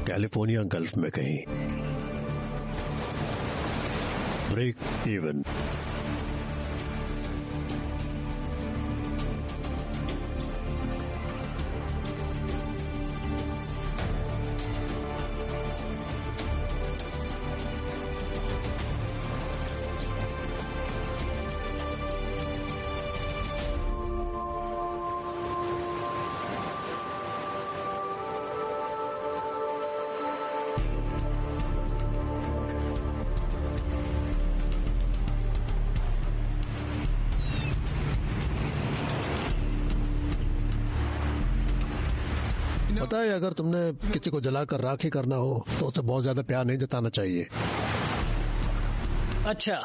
California gulf में कहीं। Break even. पता है, अगर तुमने किसी को जलाकर राख ही करना हो तो उसे बहुत ज्यादा प्यार नहीं जताना चाहिए। अच्छा,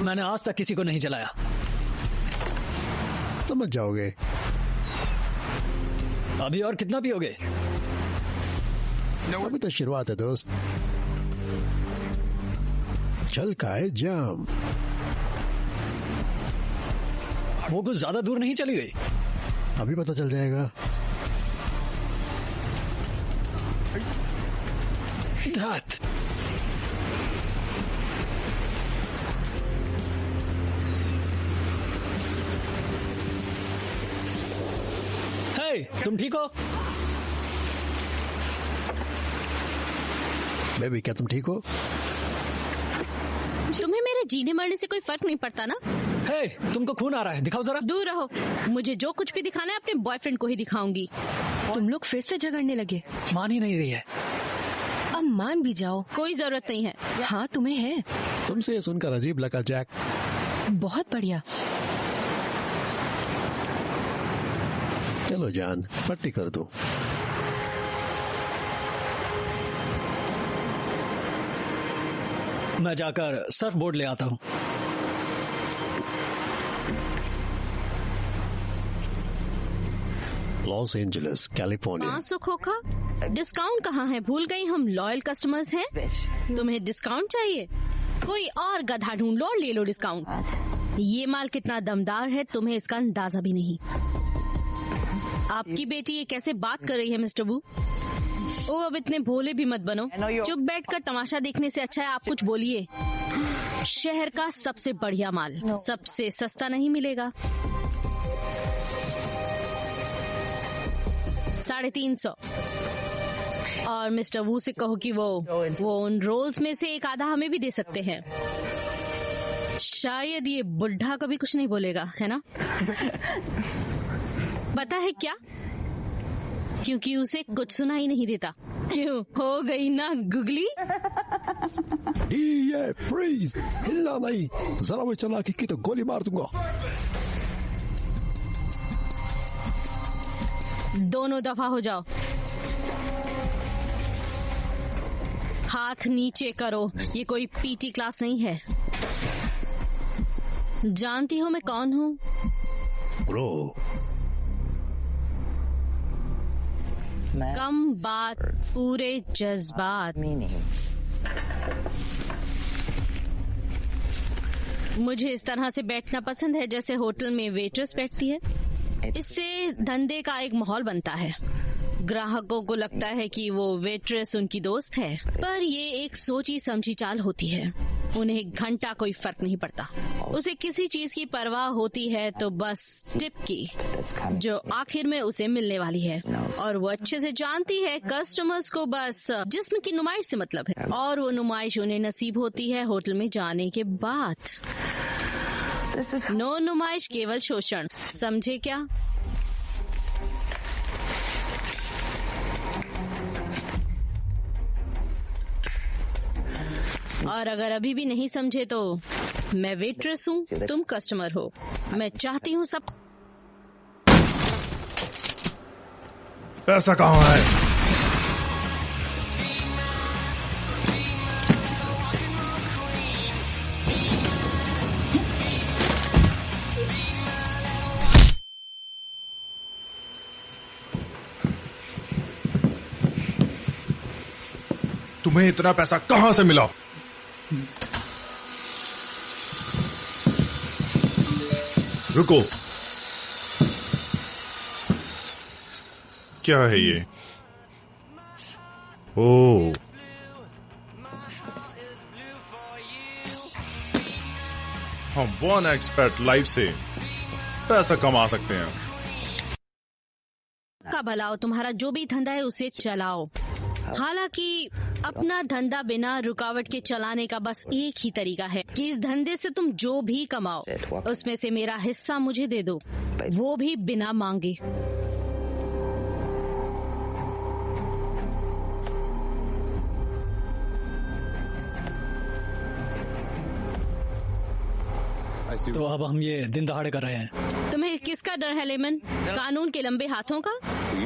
मैंने आज तक किसी को नहीं जलाया। समझ जाओगे। अभी और कितना पियोगे? अभी तो शुरुआत है दोस्त। चल का है जाम। वो कुछ ज्यादा दूर नहीं चली गई। अभी पता चल जाएगा। That. Hey, तुम ठीक हो? बेबी, क्या तुम ठीक हो? तुम्हें मेरे जीने मरने से कोई फर्क नहीं पड़ता ना? Hey, तुमको खून आ रहा है, दिखाओ जरा। दूर रहो। मुझे जो कुछ भी दिखाना है अपने बॉयफ्रेंड को ही दिखाऊंगी। तुम लोग फिर से झगड़ने लगे। मान ही नहीं रही है। अब मान भी जाओ। कोई जरूरत नहीं है। हाँ, तुम्हें है। तुमसे ये सुनकर अजीब लगा जैक। बहुत बढ़िया। चलो जान, पट्टी कर दो। मैं जाकर सर्फ बोर्ड ले आता हूँ। Los Angeles, California. 500 खोखा? डिस्काउंट कहाँ है? भूल गई हम लॉयल कस्टमर्स हैं। तुम्हें डिस्काउंट चाहिए? कोई और गधा ढूंढ लो और ले लो डिस्काउंट। ये माल कितना दमदार है तुम्हें इसका अंदाजा भी नहीं। आपकी बेटी ये कैसे बात कर रही है मिस्टर वू? ओ, अब इतने भोले भी मत बनो। चुप बैठकर तमाशा देखने से अच्छा है आप कुछ बोलिए। शहर का सबसे बढ़िया माल सबसे सस्ता नहीं मिलेगा। 350। और मिस्टर वू से कहो कि वो उन रोल्स में से एक आधा हमें भी दे सकते हैं। शायद ये बुढ़ा कभी कुछ नहीं बोलेगा, है ना? पता है क्या? क्योंकि उसे कुछ सुना ही नहीं देता। क्यों? हो गई ना गुगली? ये फ्रीज, हिलना नहीं। जरा वो चला की तो गोली मार दूंगा। दोनों दफा हो जाओ। हाथ नीचे करो। ये कोई पीटी क्लास नहीं है। जानती हो मैं कौन हूँ? ब्रो, कम बात पूरे जज्बात। मुझे इस तरह से बैठना पसंद है जैसे होटल में वेट्रेस बैठती है। इससे धंधे का एक माहौल बनता है। ग्राहकों को लगता है कि वो वेट्रेस उनकी दोस्त है, पर ये एक सोची समझी चाल होती है। उन्हें एक घंटा कोई फर्क नहीं पड़ता। उसे किसी चीज की परवाह होती है तो बस टिप की, जो आखिर में उसे मिलने वाली है। और वो अच्छे से जानती है कस्टमर्स को बस जिस्म की नुमाइश से मतलब है, और वो नुमाइश उन्हें नसीब होती है होटल में जाने के बाद। नो नुमाइश, केवल शोषण। समझे क्या? और अगर अभी भी नहीं समझे तो मैं वेट्रेस हूँ, तुम कस्टमर हो। मैं चाहती हूँ सब। पैसा कहाँ है? तुम्हें इतना पैसा कहां से मिला? रुको, क्या है ये? ओह, हम वन एक्सपर्ट लाइफ से पैसा कमा सकते हैं। का भलाओ, तुम्हारा जो भी धंधा है उसे चलाओ। हालांकि अपना धंधा बिना रुकावट के चलाने का बस एक ही तरीका है कि इस धंधे से तुम जो भी कमाओ उसमें से मेरा हिस्सा मुझे दे दो, वो भी बिना मांगे। तो अब हम ये दिन दहाड़े कर रहे हैं। तुम्हें किसका डर है लेमन? कानून के लंबे हाथों का?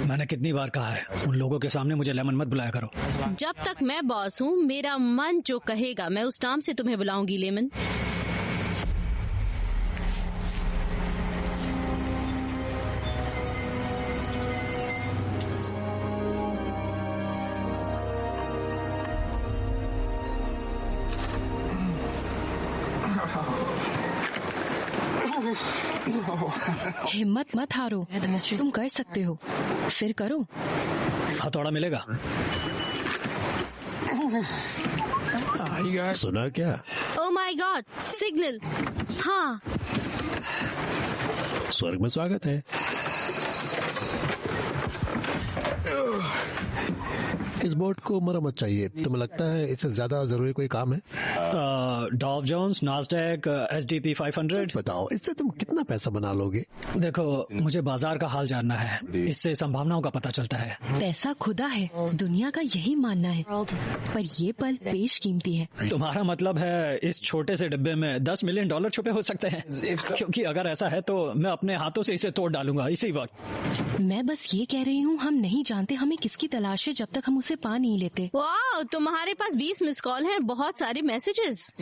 मैंने कितनी बार कहा है, उन लोगों के सामने मुझे लेमन मत बुलाया करो। जब तक मैं बॉस हूँ, मेरा मन जो कहेगा मैं उस नाम से तुम्हें बुलाऊंगी लेमन। हिम्मत मत हारो, तुम कर सकते हो, फिर करो। हथौड़ा मिलेगा? सुना क्या? Oh my God, signal. हाँ, स्वर्ग में स्वागत है। इस बोट को मरम्मत चाहिए। तुम्हें लगता है इससे ज्यादा जरूरी कोई काम है? Dow Jones, Nasdaq, SDP 500। बताओ, इससे तुम कितना पैसा बना लोगे? देखो, मुझे बाजार का हाल जानना है, इससे संभावनाओं का पता चलता है। पैसा खुदा है, दुनिया का यही मानना है, पर ये पल बेशकीमती है। तुम्हारा मतलब है इस छोटे से डिब्बे में $10 मिलियन छुपे हो सकते हैं? क्योंकि अगर ऐसा है तो मैं अपने हाथों से इसे तोड़ डालूंगा इसी वक्त। मैं बस ये कह रही हूँ, हम नहीं जानते हमें किसकी तलाश है जब तक हम उसे पा नहीं लेते। वाह, तुम्हारे पास 20 मिस कॉल हैं, बहुत सारे मैसेजेस।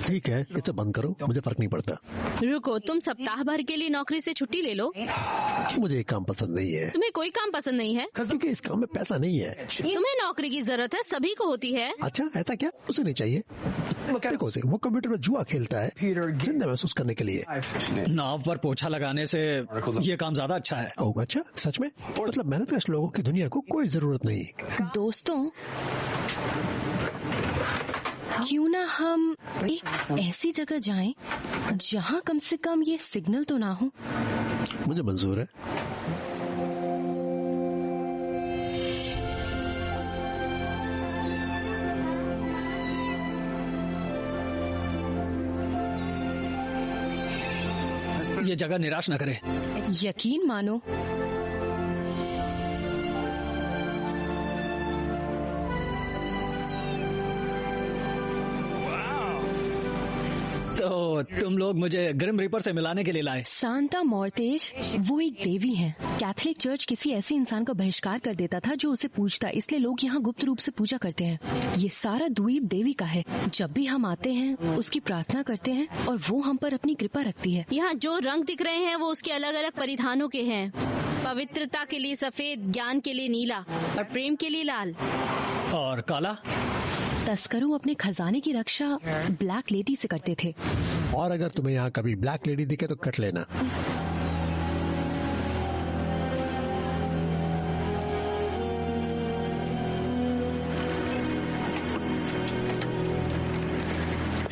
ठीक है, इसे बंद करो, मुझे फर्क नहीं पड़ता। रुको, तुम सप्ताह भर के लिए नौकरी से छुट्टी ले लो। मुझे ये काम पसंद नहीं है। तुम्हें कोई काम पसंद नहीं है? क्योंकि इस काम में पैसा नहीं है। तुम्हें नौकरी की जरूरत है, सभी को होती है। अच्छा, ऐसा क्या? उसे नहीं चाहिए। देखो उसे, वो कंप्यूटर में जुआ खेलता है जिंदा महसूस करने के लिए। नाव पर पोछा लगाने से ये काम ज्यादा अच्छा है। होगा? अच्छा, सच में? मतलब मेहनतकश लोगों की दुनिया को कोई जरूरत नहीं। दोस्तों, क्यों ना हम एक ऐसी जगह जाएं जहां कम से कम ये सिग्नल तो ना हो। मुझे मंजूर है। ये जगह निराश न करे। यकीन मानो, तो तुम लोग मुझे ग्रिम रीपर से मिलाने के लिए लाए। सांता मॉर्तेज वो एक देवी हैं। कैथोलिक चर्च किसी ऐसे इंसान का बहिष्कार कर देता था जो उसे पूजता, इसलिए लोग यहाँ गुप्त रूप से पूजा करते हैं। ये सारा द्वीप देवी का है। जब भी हम आते हैं उसकी प्रार्थना करते हैं और वो हम पर अपनी कृपा रखती है। यहाँ जो रंग दिख रहे हैं वो उसके अलग अलग परिधानों के हैं। पवित्रता के लिए सफेद, ज्ञान के लिए नीला और प्रेम के लिए लाल। और काला? तस्करों अपने खजाने की रक्षा ब्लैक लेडी से करते थे। और अगर तुम्हें यहाँ कभी ब्लैक लेडी दिखे तो कट लेना।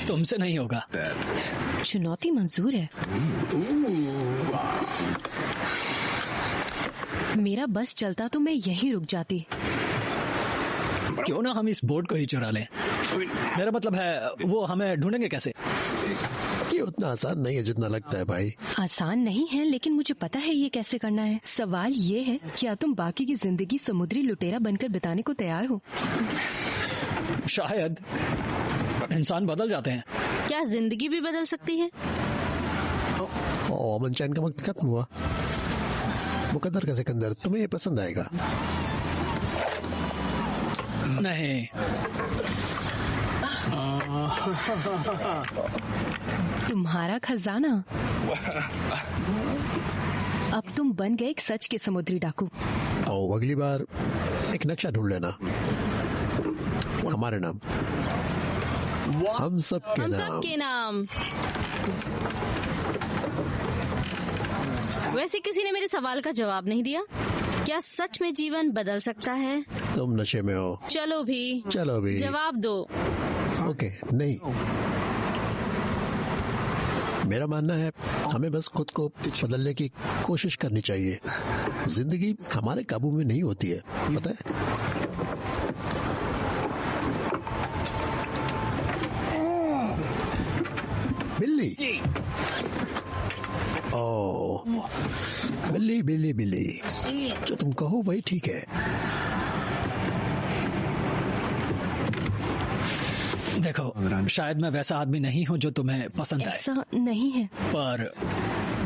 तुमसे नहीं होगा। चुनौती मंजूर है। मेरा बस चलता तो मैं यहीं रुक जाती। क्यों ना हम इस बोर्ड को ही चुरा लें। मेरा मतलब है, वो हमें ढूंढेंगे कैसे? ये उतना आसान नहीं है जितना लगता है भाई। आसान नहीं है, लेकिन मुझे पता है ये कैसे करना है। सवाल ये है, क्या तुम बाकी की जिंदगी समुद्री लुटेरा बनकर बिताने को तैयार हो? शायद। इंसान बदल जाते हैं। क्या जिंदगी भी बदल सकती है? अमन चैन का वक्त खत्म हुआ। मुकद्दर का सिकंदर, तुम्हें ये पसंद आएगा। नहीं, तुम्हारा खजाना। अब तुम बन गए एक सच के समुद्री डाकू। और अगली बार एक नक्शा ढूंढ लेना हमारे नाम, हम सब के नाम। वैसे किसी ने मेरे सवाल का जवाब नहीं दिया। क्या सच में जीवन बदल सकता है? तुम नशे में हो। चलो भी जवाब दो। ओके, नहीं, मेरा मानना है हमें बस खुद को बदलने की कोशिश करनी चाहिए। जिंदगी हमारे काबू में नहीं होती है, पता है? बिल्ली, ओह बिल्ली बिल्ली बिल्ली, जो तुम कहो वही ठीक है। देखो, शायद मैं वैसा आदमी नहीं हूँ जो तुम्हें पसंद आए। ऐसा नहीं है, पर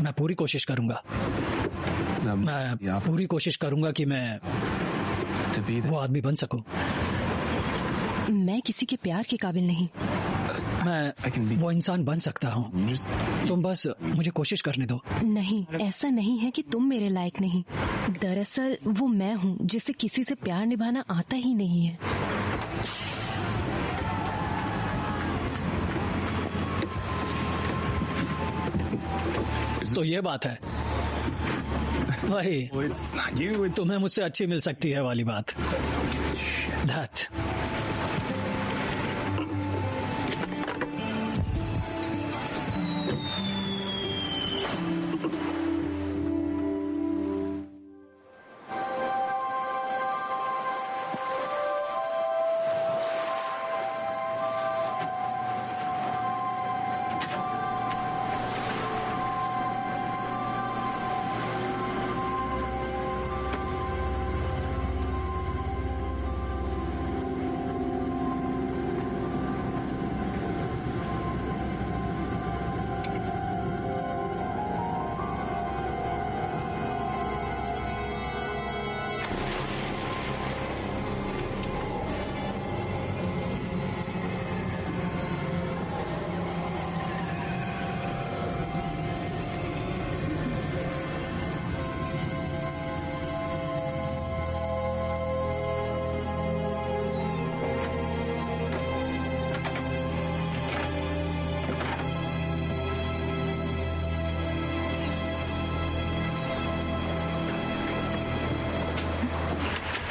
मैं पूरी कोशिश करूंगा। मैं पूरी कोशिश करूंगा कि मैं वो आदमी बन सकूं। मैं किसी के प्यार के काबिल नहीं। मैं वो इंसान बन सकता हूँ। तुम बस मुझे कोशिश करने दो। नहीं, ऐसा नहीं है कि तुम मेरे लायक नहीं। दरअसल वो मैं हूँ जिसे किसी से प्यार निभाना आता ही नहीं है। तो ये बात है, वही तुम्हें मुझसे अच्छी मिल सकती है वाली बात। That.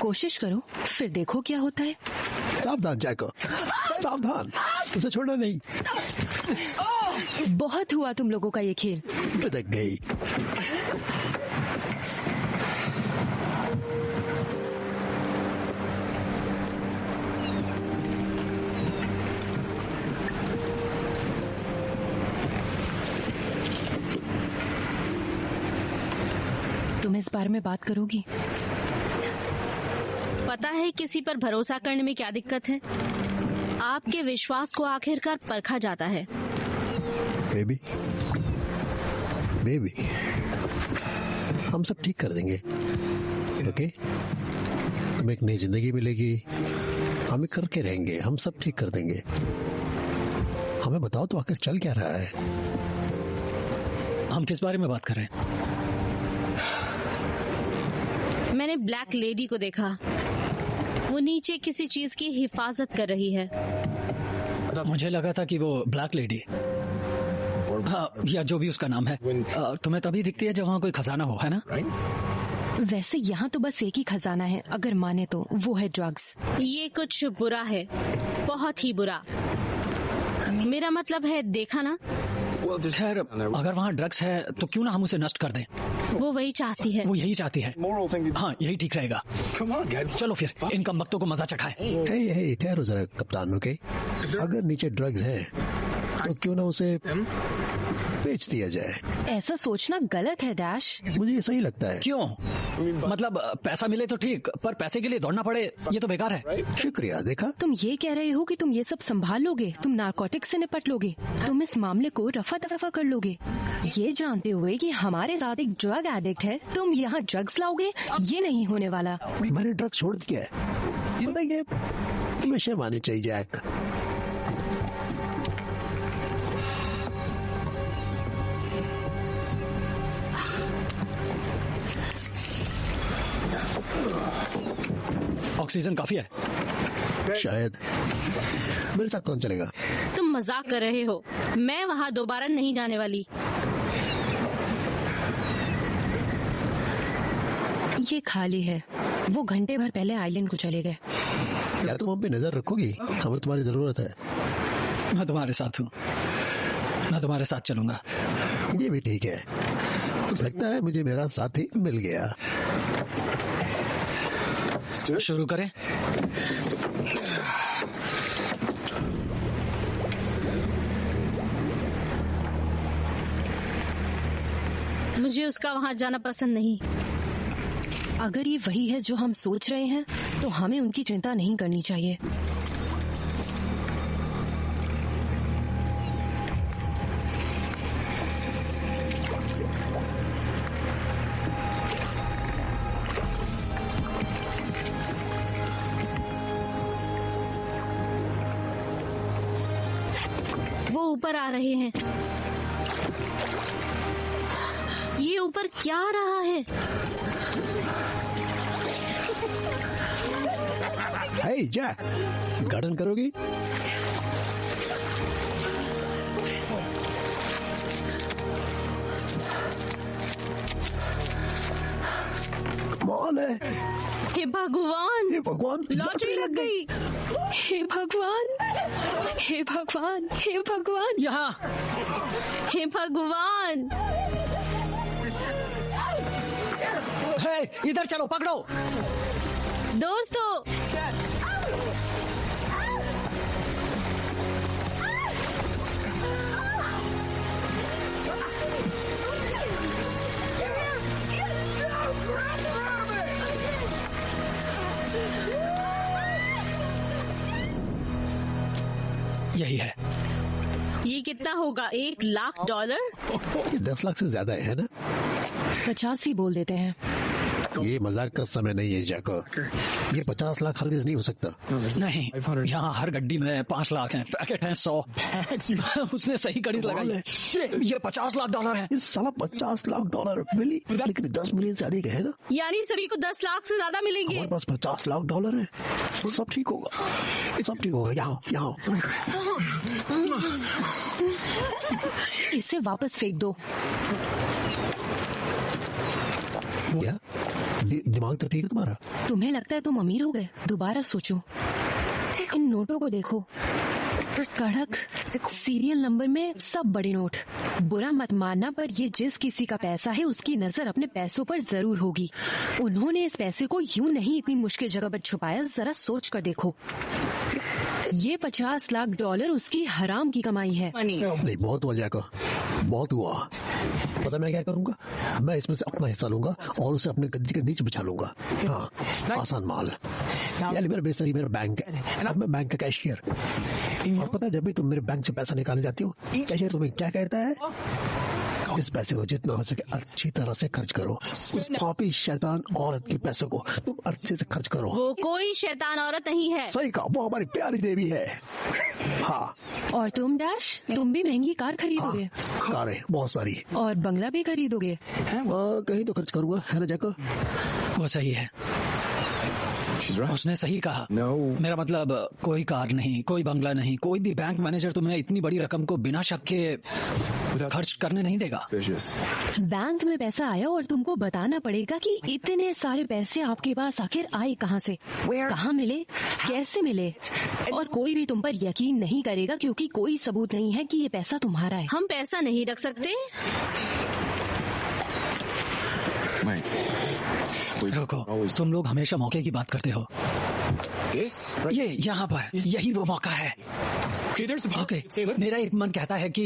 कोशिश करो, फिर देखो क्या होता है। सावधान जैको, सावधान, उसे छोड़ना नहीं। बहुत हुआ तुम लोगों का ये खेल। पिटक गई। तुम इस बारे में बात करोगी? पता है किसी पर भरोसा करने में क्या दिक्कत है? आपके विश्वास को आखिरकार परखा जाता है। बेबी, बेबी, हम सब ठीक कर देंगे, ओके? तुम्हें एक नई जिंदगी मिलेगी, हम करके रहेंगे, हम सब ठीक कर देंगे। हमें बताओ तो आखिर चल क्या रहा है? हम किस बारे में बात कर रहे हैं? मैंने ब्लैक लेडी को देखा, वो नीचे किसी चीज की हिफाजत कर रही है। मुझे लगा था कि वो ब्लैक लेडी, हाँ, या जो भी उसका नाम है, तुम्हें तभी दिखती है जब वहाँ कोई खजाना हो, है ना? वैसे यहाँ तो बस एक ही खजाना है, अगर माने तो, वो है ड्रग्स। ये कुछ बुरा है, बहुत ही बुरा। मेरा मतलब है, देखा ना? खैर, अगर वहाँ ड्रग्स है तो क्यों ना हम उसे नष्ट कर दें? वो वही चाहती है। वो यही चाहती है। हाँ, यही ठीक रहेगा। चलो फिर इन कमबख्तों को मजा चखाएं। हे, ठहरो जरा कप्तान, ओके? अगर नीचे ड्रग्स हैं तो क्यों ना उसे बेच दिया जाए। ऐसा सोचना गलत है डैश। मुझे ये सही लगता है। क्यों? मतलब पैसा मिले तो ठीक, पर पैसे के लिए दौड़ना पड़े ये तो बेकार है। शुक्रिया। देखा, तुम ये कह रहे हो कि तुम ये सब संभाल लोगे, तुम नारकोटिक्स से निपट लोगे, तुम इस मामले को रफा दफा कर लोगे, ये जानते हुए कि हमारे साथ एक ड्रग एडिक्ट है, तुम यहाँ ड्रग्स लाओगे? ये नहीं होने वाला। मैंने ड्रग्स छोड़ दिया है। बताइए, तुम्हें शर्म आनी चाहिए जैक। ऑक्सीजन काफी है शायद। मेरे साथ कौन चलेगा? तुम मजाक कर रहे हो, मैं वहाँ दोबारा नहीं जाने वाली। ये खाली है, वो घंटे भर पहले आइलैंड को चले गए। क्या तुम हम पे नजर रखोगी? हमें तुम्हारी जरूरत है। मैं तुम्हारे साथ हूँ, मैं तुम्हारे साथ चलूंगा। ये भी ठीक है। लगता है मुझे मेरा साथी मिल गया। शुरू करें? मुझे उसका वहाँ जाना पसंद नहीं। अगर ये वही है जो हम सोच रहे हैं, तो हमें उनकी चिंता नहीं करनी चाहिए। वो ऊपर आ रहे हैं। ये ऊपर क्या आ रहा है? हे जैक, गार्डन करोगी? कमाल है। हे भगवान, हे भगवान, लॉटरी लग गई। हे भगवान, हे भगवान, हे भगवान। यहाँ हे भगवान, है, इधर चलो, पकड़ो। दोस्तों, यही है। ये कितना होगा? $1,00,000? ये 10 लाख से ज्यादा है ना? 50 ही बोल देते हैं। ये मजाक का समय नहीं है जैको। ये 50 लाख हरगिज नहीं हो सकता। नहीं, यहाँ हर गड्डी में 5 लाख हैं, पैकेट हैं 100। उसने सही गणित लगाई। ये $50 लाख है। इस साला $50 लाख मिली, लेकिन 10 मिलियन से अधिक है ना? यानी सभी को 10 लाख से ज्यादा मिलेंगे। हमारे पास $50 लाख है, तो सब ठीक होगा, सब ठीक होगा। यहाँ यहाँ इसे वापस फेंक दो। क्या दिमाग तो ठीक है तुम्हारा? तुम्हें लगता है तुम अमीर हो गए? दोबारा सोचो। इन नोटों को देखो, सड़क, सीरियल नंबर में सब बड़े नोट। बुरा मत मानना, पर ये जिस किसी का पैसा है उसकी नजर अपने पैसों पर जरूर होगी। उन्होंने इस पैसे को यूं नहीं इतनी मुश्किल जगह पर छुपाया। जरा सोच कर देखो, ये $50 लाख उसकी हराम की कमाई है। नहीं, बहुत हुआ जैको, बहुत हुआ। पता मैं क्या करूंगा? मैं इसमें से अपना हिस्सा लूंगा और उसे अपने गद्दी के नीचे बिछा लूंगा। हाँ, आसान माल। यानी मेरा बेसरी मेरा बैंक है, अब मैं बैंक का कैशियर। और पता है, जब भी तुम मेरे बैंक से पैसा निकालने जाती हो, कैशियर तुम्हें क्या कहता है? इस पैसे को जितना हो सके अच्छी तरह से खर्च करो। उस पापी शैतान औरत के पैसे को तुम अच्छे से खर्च करो। वो कोई शैतान औरत नहीं है। सही कहा, वो हमारी प्यारी देवी है। हाँ। और तुम डैश, तुम भी महंगी कार खरीदोगे? कारें बहुत सारी, और बंगला भी खरीदोगे? कहीं तो खर्च करूंगा, है ना जैको? वो सही है, उसने सही कहा। मेरा मतलब, कोई कार नहीं, कोई बंगला नहीं, कोई भी बैंक मैनेजर तुम्हें इतनी बड़ी रकम को बिना शक के खर्च करने नहीं देगा। बैंक में पैसा आया और तुमको बताना पड़ेगा कि इतने सारे पैसे आपके पास आखिर आए कहाँ से, कहाँ मिले, कैसे मिले। और कोई भी तुम पर यकीन नहीं करेगा क्योंकि कोई सबूत नहीं है कि ये पैसा तुम्हारा है। हम पैसा नहीं रख सकते। रुको, तुम लोग हमेशा मौके की बात करते हो। ये यहाँ पर, यही वो मौका है। ओके, मेरा एक मन कहता है कि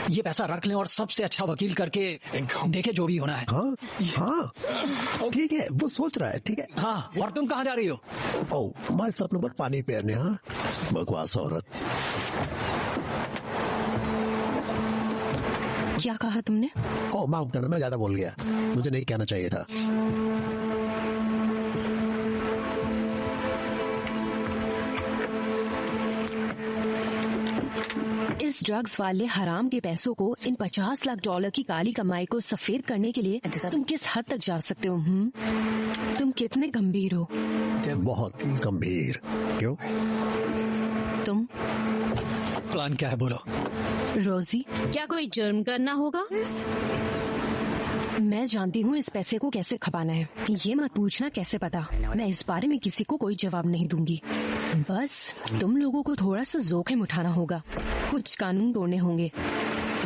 ये पैसा रख लें और सबसे अच्छा वकील करके देखे जो भी होना है। हाँ हाँ ठीक है, वो सोच रहा है। ठीक है हाँ, और तुम कहाँ जा रही हो? ओ, हमारे सपनों पर पानी फेरने। हाँ, बकवास औरत। क्या कहा तुमने? ओ माफ करना, मैं ज्यादा बोल गया, मुझे नहीं कहना चाहिए था। इस ड्रग्स वाले हराम के पैसों को, इन 50 लाख डॉलर की काली कमाई को सफेद करने के लिए तुम किस हद तक जा सकते हो? तुम कितने गंभीर हो? बहुत गंभीर। क्यों? तुम प्लान क्या है बोलो? रोजी, क्या कोई जुर्म करना होगा? मैं जानती हूँ इस पैसे को कैसे खपाना है। ये मत पूछना कैसे पता, मैं इस बारे में किसी को कोई जवाब नहीं दूंगी। बस तुम लोगों को थोड़ा सा जोखिम उठाना होगा, कुछ कानून तोड़ने होंगे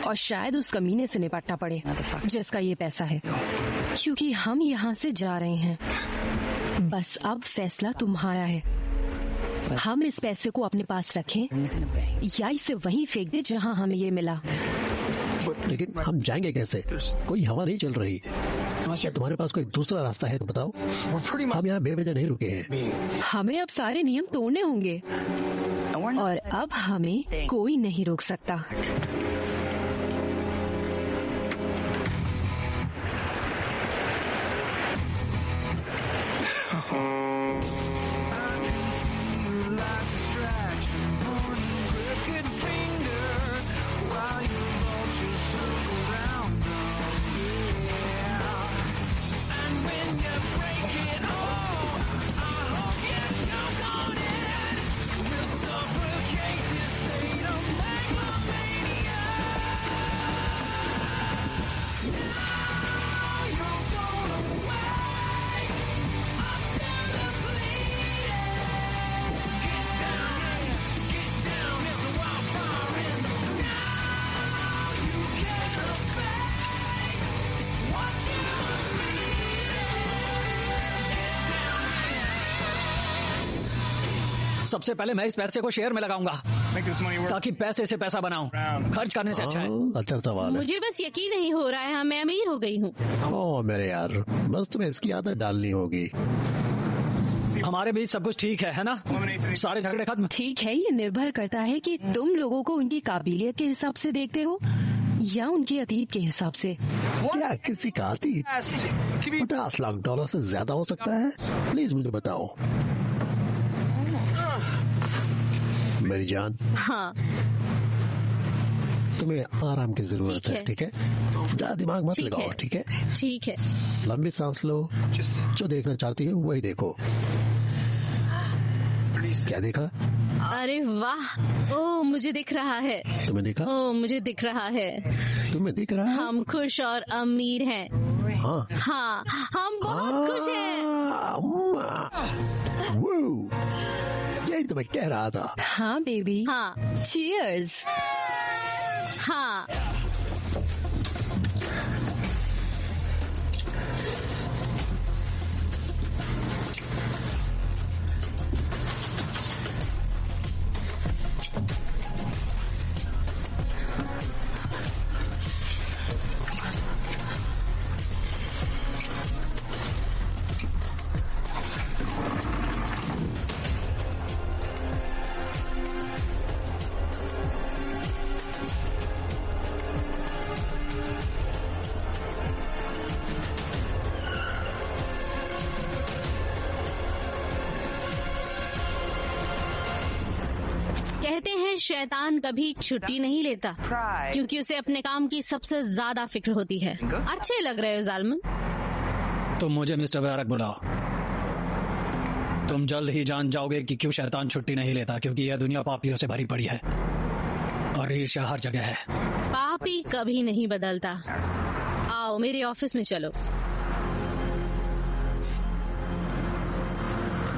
और शायद उस कमीने से निपटना पड़े जिसका ये पैसा है, क्योंकि हम यहाँ से जा रहे हैं। बस अब फैसला तुम्हारा है। हम इस पैसे को अपने पास रखें या इसे वहीं फेंक दे जहाँ हमें ये मिला। लेकिन हम जाएंगे कैसे? कोई हवा नहीं चल रही। क्या तुम्हारे पास कोई दूसरा रास्ता है तो बताओ। हम यहाँ बेवजह नहीं रुके हैं। हमें अब सारे नियम तोड़ने होंगे और अब हमें कोई नहीं रोक सकता। सबसे पहले मैं इस पैसे को शेयर में लगाऊंगा ताकि पैसे से पैसा बनाऊं। खर्च करने से अच्छा है। अच्छा सवाल है। मुझे बस यकीन नहीं हो रहा है। हाँ, मैं अमीर हो गई हूँ। ओ मेरे यार, बस तुम्हें इसकी आदत डालनी होगी। हमारे बीच सब कुछ ठीक है ना? सारे झगड़े खत्म। ठीक है, ये निर्भर करता है कि तुम लोगों को उनकी काबिलियत के हिसाब से देखते हो या उनके अतीत के हिसाब से। क्या किसी का अतीत 50 लाख डॉलर से ज्यादा हो सकता है? प्लीज मुझे बताओ मेरी जान। हाँ, तुम्हें आराम की जरूरत है। ठीक है, ज्यादा दिमाग मत लगाओ। ठीक है, ठीक है। लंबी सांस लो, जो देखना चाहती है वही देखो। क्या देखा? अरे वाह, ओ मुझे दिख रहा है। तुम्हें देखा? ओ मुझे दिख रहा है। तुम्हें दिख रहा है? हम खुश और अमीर हैं। हाँ हाँ, हम बहुत खुश हैं। यही तो मैं कह रहा था। हाँ बेबी। हाँ, चीयर्स। हाँ। कहते हैं शैतान कभी छुट्टी नहीं लेता, क्योंकि उसे अपने काम की सबसे ज्यादा फिक्र होती है। अच्छे लग रहे हो जालमन। तुम मुझे मिस्टर बैरक बुलाओ। तुम जल्द ही जान जाओगे कि क्यों शैतान छुट्टी नहीं लेता, क्योंकि यह दुनिया पापियों से भरी पड़ी है और ईर्ष्या हर जगह है। पापी कभी नहीं बदलता। आओ मेरे ऑफिस में चलो।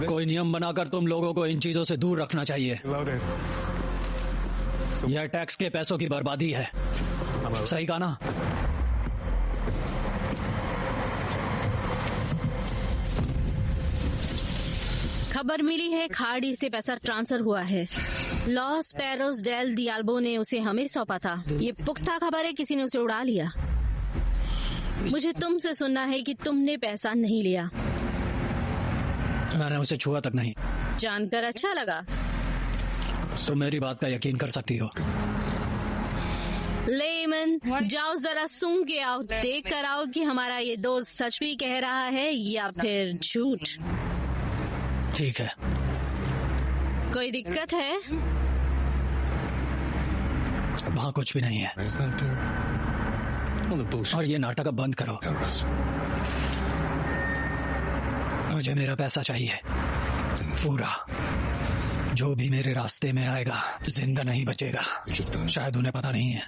कोई नियम बनाकर तुम लोगों को इन चीजों से दूर रखना चाहिए। यह टैक्स के पैसों की बर्बादी है। सही कहा ना? खबर मिली है खाड़ी से पैसा ट्रांसफर हुआ है, लॉस पेरोस डेल दियाल्बो ने उसे हमें सौंपा था। ये पुख्ता खबर है किसी ने उसे उड़ा लिया। मुझे तुमसे सुनना है कि तुमने पैसा नहीं लिया। मैंने उसे छुआ तक नहीं। जानकर अच्छा लगा। तुम मेरी बात का यकीन कर सकती हो। लेमन, जाओ जरा सूंघ के आओ, देख कर आओ कि हमारा ये दोस्त सच भी कह रहा है या फिर झूठ। ठीक है। कोई दिक्कत है? वहाँ कुछ भी नहीं है। और ये नाटक अब बंद करो। मुझे मेरा पैसा चाहिए पूरा। जो भी मेरे रास्ते में आएगा जिंदा नहीं बचेगा। शायद उन्हें पता नहीं है,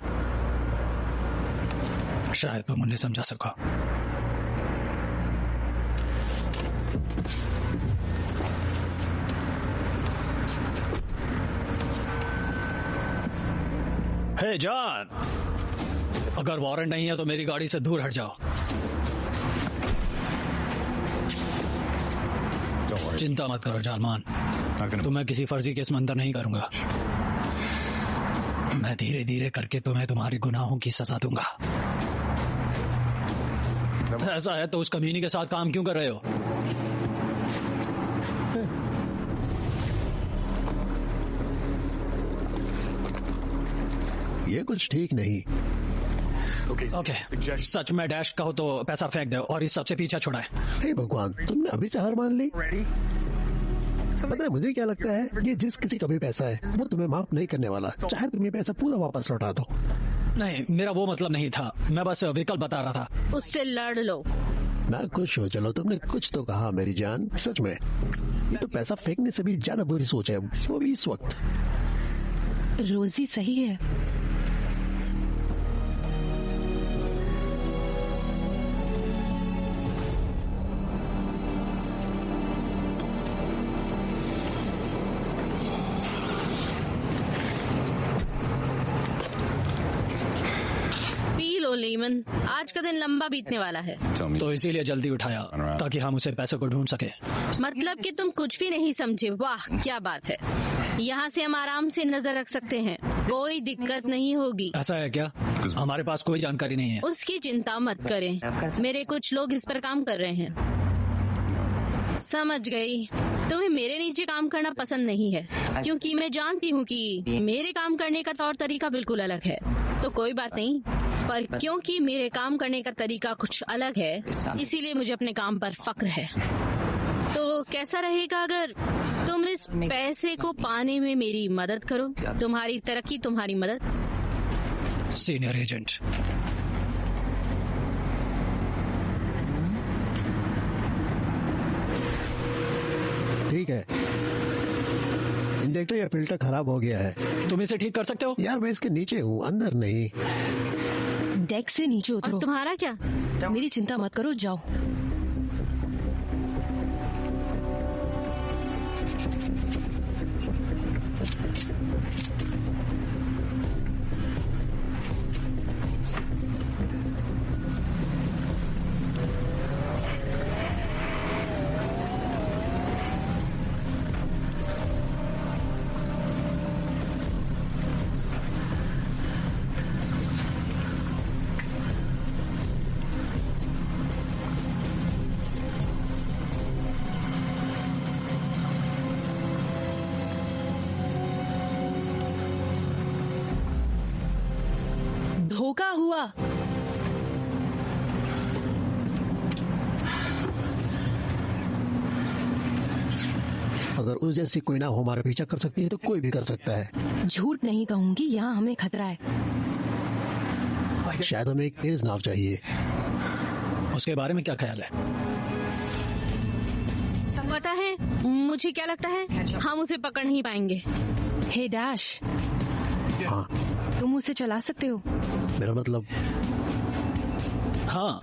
शायद तुम उन्हें समझा सको। हे जॉन, अगर वारंट नहीं है तो मेरी गाड़ी से दूर हट जाओ। चिंता मत करो जालमान, तुम्हें किसी फर्जी केस में अंदर नहीं करूंगा। मैं धीरे धीरे करके तुम्हें तुम्हारे गुनाहों की सजा दूंगा। ऐसा है तो उस कमीनी के साथ काम क्यों कर रहे हो? ये कुछ ठीक नहीं। ओके, सच में डैश कहो तो पैसा फेंक दो और इस सबसे पीछा छुड़ाए। हे भगवान, तुमने अभी से हार मान ली। पता है मुझे क्या लगता है, ये जिस किसी का भी पैसा है वो तुम्हें माफ नहीं करने वाला, चाहे तुम ये पैसा पूरा वापस लौटा दो। नहीं, मेरा वो मतलब नहीं था, मैं बस विकल्प बता रहा था। उससे लड़ लो। मैं खुश हो, चलो तुमने कुछ तो कहा मेरी जान। सच में ये तो पैसा फेंकने से भी ज्यादा बुरी सोच है, वो भी इस वक्त। रोजी सही है। लेमन, आज का दिन लंबा बीतने वाला है। तो इसीलिए जल्दी उठाया ताकि हम उसे पैसे को ढूंढ सके। मतलब कि तुम कुछ भी नहीं समझे। वाह क्या बात है। यहाँ से हम आराम से नजर रख सकते हैं, कोई दिक्कत नहीं होगी। ऐसा है क्या? हमारे पास कोई जानकारी नहीं है। उसकी चिंता मत करें, मेरे कुछ लोग इस पर काम कर रहे हैं। समझ गई। तुम्हें मेरे नीचे काम करना पसंद नहीं है क्योंकि मैं जानती हूँ कि मेरे काम करने का तौर तरीका बिल्कुल अलग है। तो कोई बात नहीं, पर क्योंकि मेरे काम करने का तरीका कुछ अलग है इसीलिए मुझे अपने काम पर फक्र है। तो कैसा रहेगा अगर तुम इस पैसे को पाने में मेरी मदद करो? तुम्हारी तरक्की तुम्हारी मदद। Senior agent. ठीक है, इंजेक्टर या फिल्टर खराब हो गया है। तुम इसे ठीक कर सकते हो? यार मैं इसके नीचे हूँ, अंदर नहीं। डेक से नीचे उतरो। और तुम्हारा क्या? मेरी चिंता मत करो, जाओ। धोखा हुआ। अगर उस जैसी कोई ना हो हमारा पीछा कर सकती है तो कोई भी कर सकता है। झूठ नहीं कहूंगी, यहाँ हमें खतरा है। शायद हमें एक तेज नाव चाहिए। उसके बारे में क्या ख्याल है? पता है मुझे क्या लगता है, हम उसे पकड़ नहीं पाएंगे। हे डैश, हाँ तुम उसे चला सकते हो? मेरा मतलब हाँ।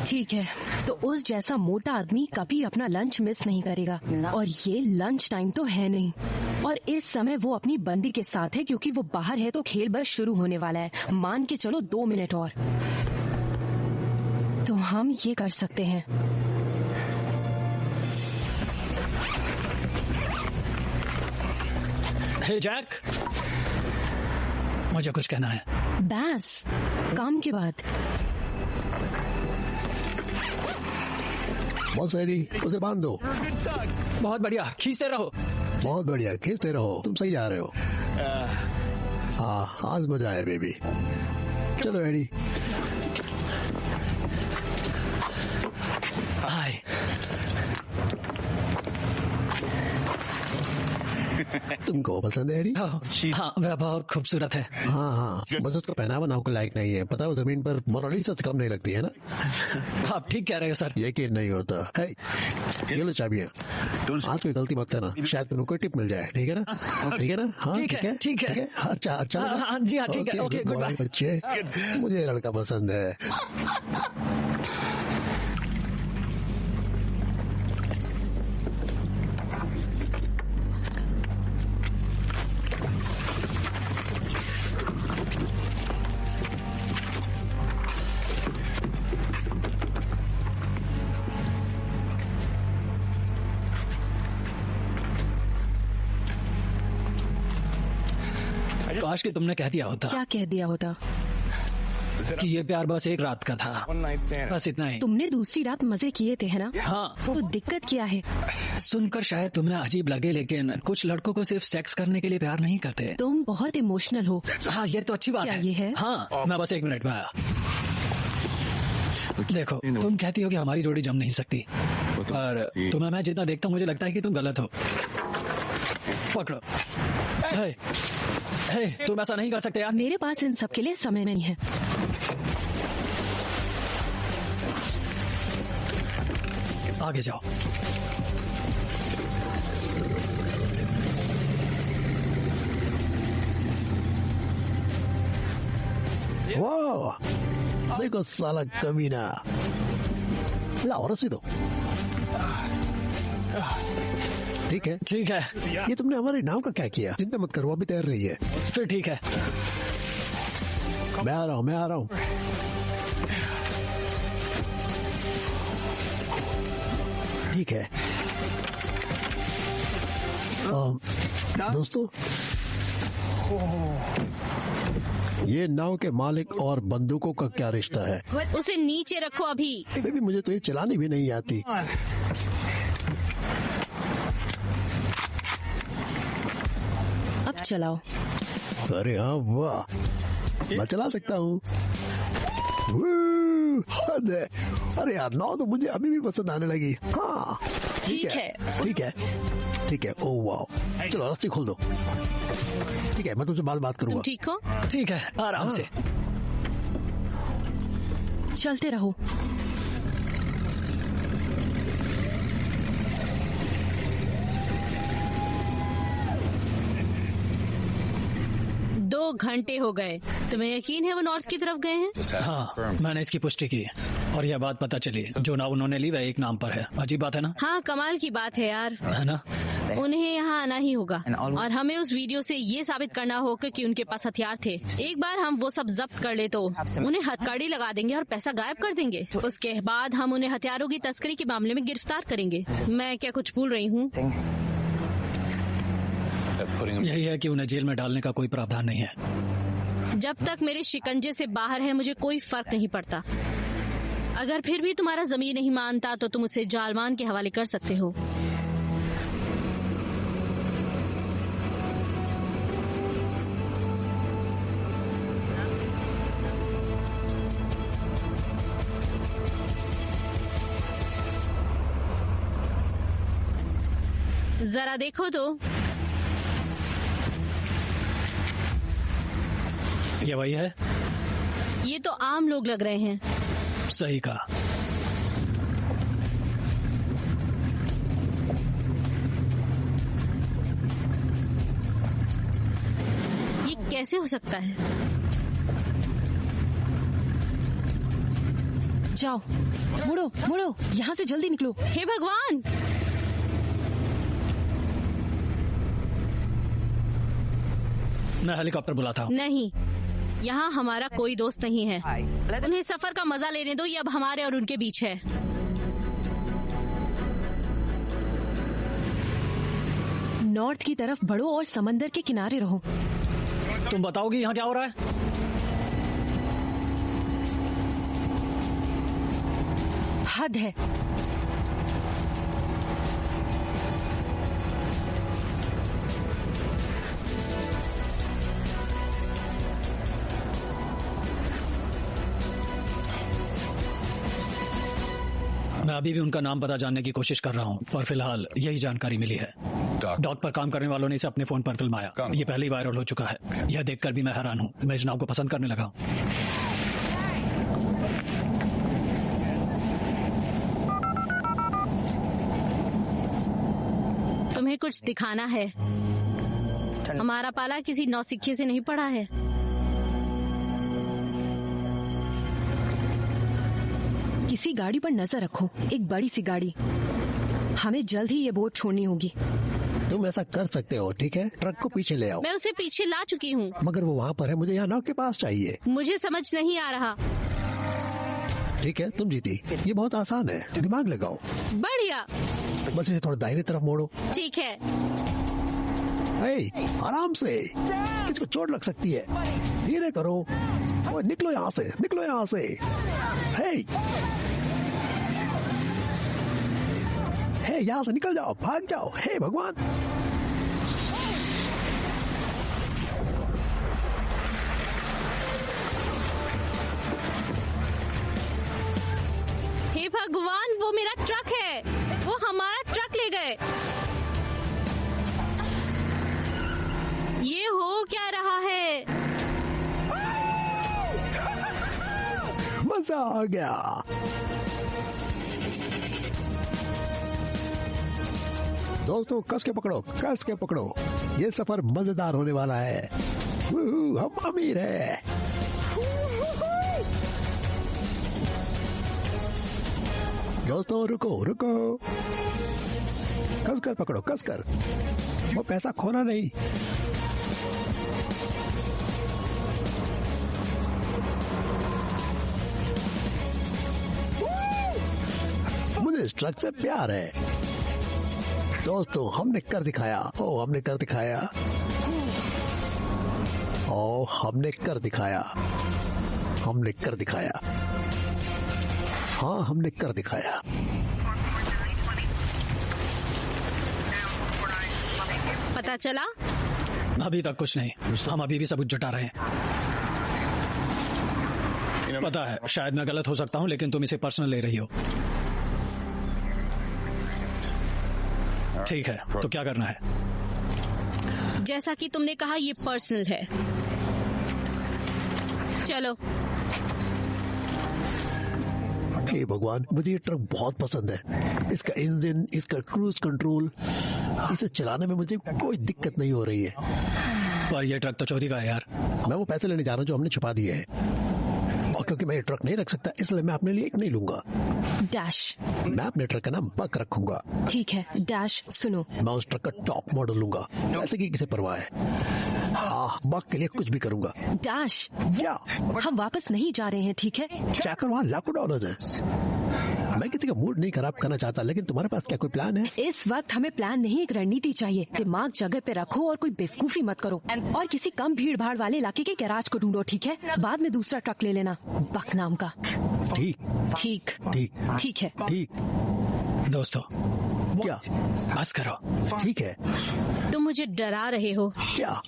ठीक है, तो उस जैसा मोटा आदमी कभी अपना लंच मिस नहीं करेगा, और ये लंच टाइम तो है नहीं। और इस समय वो अपनी बंदी के साथ है क्योंकि वो बाहर है, तो खेल बस शुरू होने वाला है। मान के चलो 2 मिनट और, तो हम ये कर सकते हैं। हे जैक, मुझे कुछ कहना है। बस काम के बाद। बहुत सही, उसे बांध दो। बहुत बढ़िया, खींचते रहो। बहुत बढ़िया, खींचते रहो, तुम सही जा रहे हो। हाँ, आज मजा आया बेबी। चलो एडी। हाय। तुमको पसंद है एडी? हाँ, वह बहुत खूबसूरत है। हाँ हाँ, बस उसका पहनावा नाव के लायक नहीं है। पता है, वो जमीन पर मोनालिसा से कम नहीं लगती है ना। आप ठीक कह रहे हो सर। यकीन नहीं होता है। ये लो चाबियाँ। आज कोई गलती मत करना, शायद तुमको कोई टिप मिल जाए। ठीक है ना? ठीक है ना? हाँ ठीक है, ठीक है। अच्छा अच्छा। हाँ जी हाँ, ठीक है। Okay, good bye. बच्चे, मुझे ये लड़का पसंद है। काश कि तुमने कह दिया होता। क्या कह दिया होता? कि ये प्यार बस एक रात का था, बस इतना ही। तुमने दूसरी रात मजे किए थे, है ना? हाँ। तो दिक्कत क्या है? सुनकर शायद तुम्हें अजीब लगे, लेकिन कुछ लड़कों को सिर्फ सेक्स करने के लिए प्यार नहीं करते। तुम बहुत इमोशनल हो। हाँ, ये तो अच्छी बात क्या है। ये है? हाँ, मैं बस 1 मिनट में आया। देखो, तुम कहती हो कि हमारी जोड़ी जम नहीं सकती, पर तुम्हें मैं जितना देखता हूँ मुझे लगता है कि तुम गलत हो। पकड़ो। हे, तुम ऐसा नहीं कर सकते यार। मेरे पास इन सब के लिए समय नहीं है। आगे जाओ। वाह, देखो साला कमीना। लाओ रस्सी दो। ठीक है, ठीक है। ये तुमने हमारी नाव का क्या किया? चिंता मत करो, अभी तैर रही है। फिर ठीक है। मैं आ रहा हूँ, मैं आ रहा हूँ। ठीक है। दोस्तों, ये नाव के मालिक और बंदूकों का क्या रिश्ता है? उसे नीचे रखो अभी। बेबी, मुझे तो ये चलानी भी नहीं आती। अब चलाओ। अरे हाँ, वाह, मैं चला सकता हूँ। अरे यार, नाव तो मुझे अभी भी पसंद आने लगी। हाँ, ठीक है, ठीक है, ठीक है। ओह वाह, चलो रस्सी खोल दो। ठीक है, मैं तुमसे बात करूंगा। तुम ठीक हो? ठीक है, आराम से। चलते रहो। दो घंटे हो गए। तुम्हें यकीन है वो नॉर्थ की तरफ गए हैं? हाँ, मैंने इसकी पुष्टि की और यह बात पता चली, जो नाव उन्होंने ली वह एक नाम पर है। अजीब बात है ना? हाँ, कमाल की बात है यार। है ना? उन्हें यहाँ आना ही होगा और हमें उस वीडियो से ये साबित करना होगा कि उनके पास हथियार थे। एक बार हम वो सब जब्त कर ले तो उन्हें हथकड़ी लगा देंगे और पैसा गायब कर देंगे। उसके बाद हम उन्हें हथियारों की तस्करी के मामले में गिरफ्तार करेंगे। मैं क्या कुछ भूल रही हूँ? यही है कि उन्हें जेल में डालने का कोई प्रावधान नहीं है। जब तक मेरे शिकंजे से बाहर है मुझे कोई फर्क नहीं पड़ता। अगर फिर भी तुम्हारा ज़मीर नहीं मानता तो तुम उसे जालमान के हवाले कर सकते हो। जरा देखो तो। ये वही है? ये तो आम लोग लग रहे हैं। सही कहा। ये कैसे हो सकता है? जाओ, मुड़ो मुड़ो, यहाँ से जल्दी निकलो। हे भगवान! मैं हेलीकॉप्टर बुलाता हूँ। नहीं, यहाँ हमारा कोई दोस्त नहीं है। उन्हें सफर का मजा लेने दो, ये अब हमारे और उनके बीच है। नॉर्थ की तरफ बढ़ो और समंदर के किनारे रहो। तुम बताओगी यहाँ क्या हो रहा है? हद है। मैं अभी भी उनका नाम पता जानने की कोशिश कर रहा हूँ, पर फिलहाल यही जानकारी मिली है। डॉक पर काम करने वालों ने इसे अपने फोन पर फिल्माया। ये पहले ही वायरल हो चुका है। यह देखकर भी मैं हैरान हूँ। मैं इस नाव को पसंद करने लगा हूँ। तुम्हें कुछ दिखाना है। हमारा पाला किसी नौसिखिए से नहीं पड़ा है। किसी गाड़ी पर नजर रखो, एक बड़ी सी गाड़ी। हमें जल्द ही ये बोट छोड़नी होगी। तुम ऐसा कर सकते हो, ठीक है? ट्रक को पीछे ले आओ। मैं उसे पीछे ला चुकी हूँ। मगर वो वहाँ पर है, मुझे यहाँ नाव के पास चाहिए। मुझे समझ नहीं आ रहा। ठीक है, तुम जीती। ये बहुत आसान है, दिमाग लगाओ। बढ़िया। बस इसे थोड़ा दाहिने तरफ मोड़ो। ठीक है। आराम से, किसको चोट लग सकती है। धीरे करो। ओए, निकलो यहाँ से, निकलो यहाँ से। हे, यहाँ से निकल जाओ, भाग जाओ। हे भगवान। हे भगवान, वो मेरा ट्रक है। वो हमारा ट्रक ले गए। ये हो क्या रहा है? मजा आ गया। दोस्तों, कस के पकड़ो, कस के पकड़ो। ये सफर मजेदार होने वाला है। हम अमीर हैं। दोस्तों, रुको रुको। कस कर पकड़ो, कस कर। वो पैसा खोना नहीं। मुझे इस ट्रक से प्यार है। दोस्तों, हमने कर दिखाया। हमने कर दिखाया। हमने कर दिखाया। हमने कर दिखाया। हाँ, हमने कर दिखाया। पता चला? अभी तक कुछ नहीं। हम अभी भी सबूत जुटा रहे हैं। पता है, शायद मैं गलत हो सकता हूँ, लेकिन तुम इसे पर्सनल ले रही हो। ठीक है, तो क्या करना है? जैसा कि तुमने कहा, ये पर्सनल है। चलो। हे भगवान, मुझे ये ट्रक बहुत पसंद है। इसका इंजन, इसका क्रूज कंट्रोल, इसे चलाने में मुझे कोई दिक्कत नहीं हो रही है। पर ये ट्रक तो चोरी का है यार। मैं वो पैसे लेने जा रहा हूँ जो हमने छुपा दिए हैं। और क्योंकि मैं ये ट्रक नहीं रख सकता, इसलिए मैं अपने लिए एक नहीं लूंगा। डैश। मैं अपने ट्रक का नाम बक रखूंगा। ठीक है डैश, सुनो। मैं उस ट्रक का टॉप मॉडल लूंगा। ऐसे की किसे परवाह है। बक के लिए कुछ भी करूंगा। डैश, क्या? हम वापस नहीं जा रहे हैं, ठीक है? चेक वहाँ लाखों डॉलर्स है। मैं किसी का मूड नहीं खराब करना चाहता, लेकिन तुम्हारे पास क्या कोई प्लान है? इस वक्त हमें प्लान नहीं, एक रणनीति चाहिए। दिमाग जगह पे रखो और कोई बेवकूफी मत करो। और किसी कम भीड़ भाड़ वाले इलाके के गैराज को ढूंढो, ठीक है? बाद में दूसरा ट्रक ले लेना, बक नाम का। ठीक ठीक ठीक ठीक है। ठीक। दोस्तों, क्या? बस करो। ठीक है। तुम मुझे डरा रहे हो। क्या?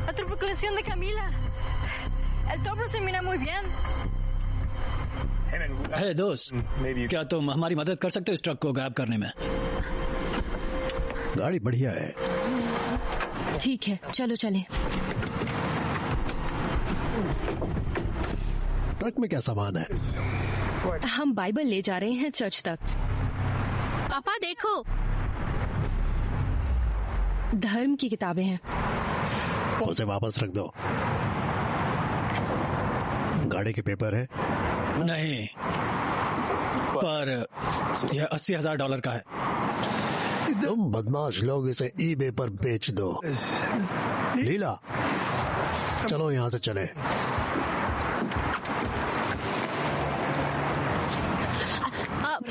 La tripulación de Camila. El toro se mira muy bien. हे दोस्त, क्या तुम हमारी मदद कर सकते हो इस ट्रक को गायब करने में? गाड़ी बढ़िया है। ठीक है, चलो चलें। ट्रक में क्या सामान है? हम बाइबल ले जा रहे हैं चर्च तक। पापा देखो। धर्म की किताबें हैं। उसे वापस रख दो। गाड़ी के पेपर है? नहीं, पर यह $80,000 का है। तुम बदमाश लोग इसे eBay पर बेच दो। लीला, चलो यहाँ से चले।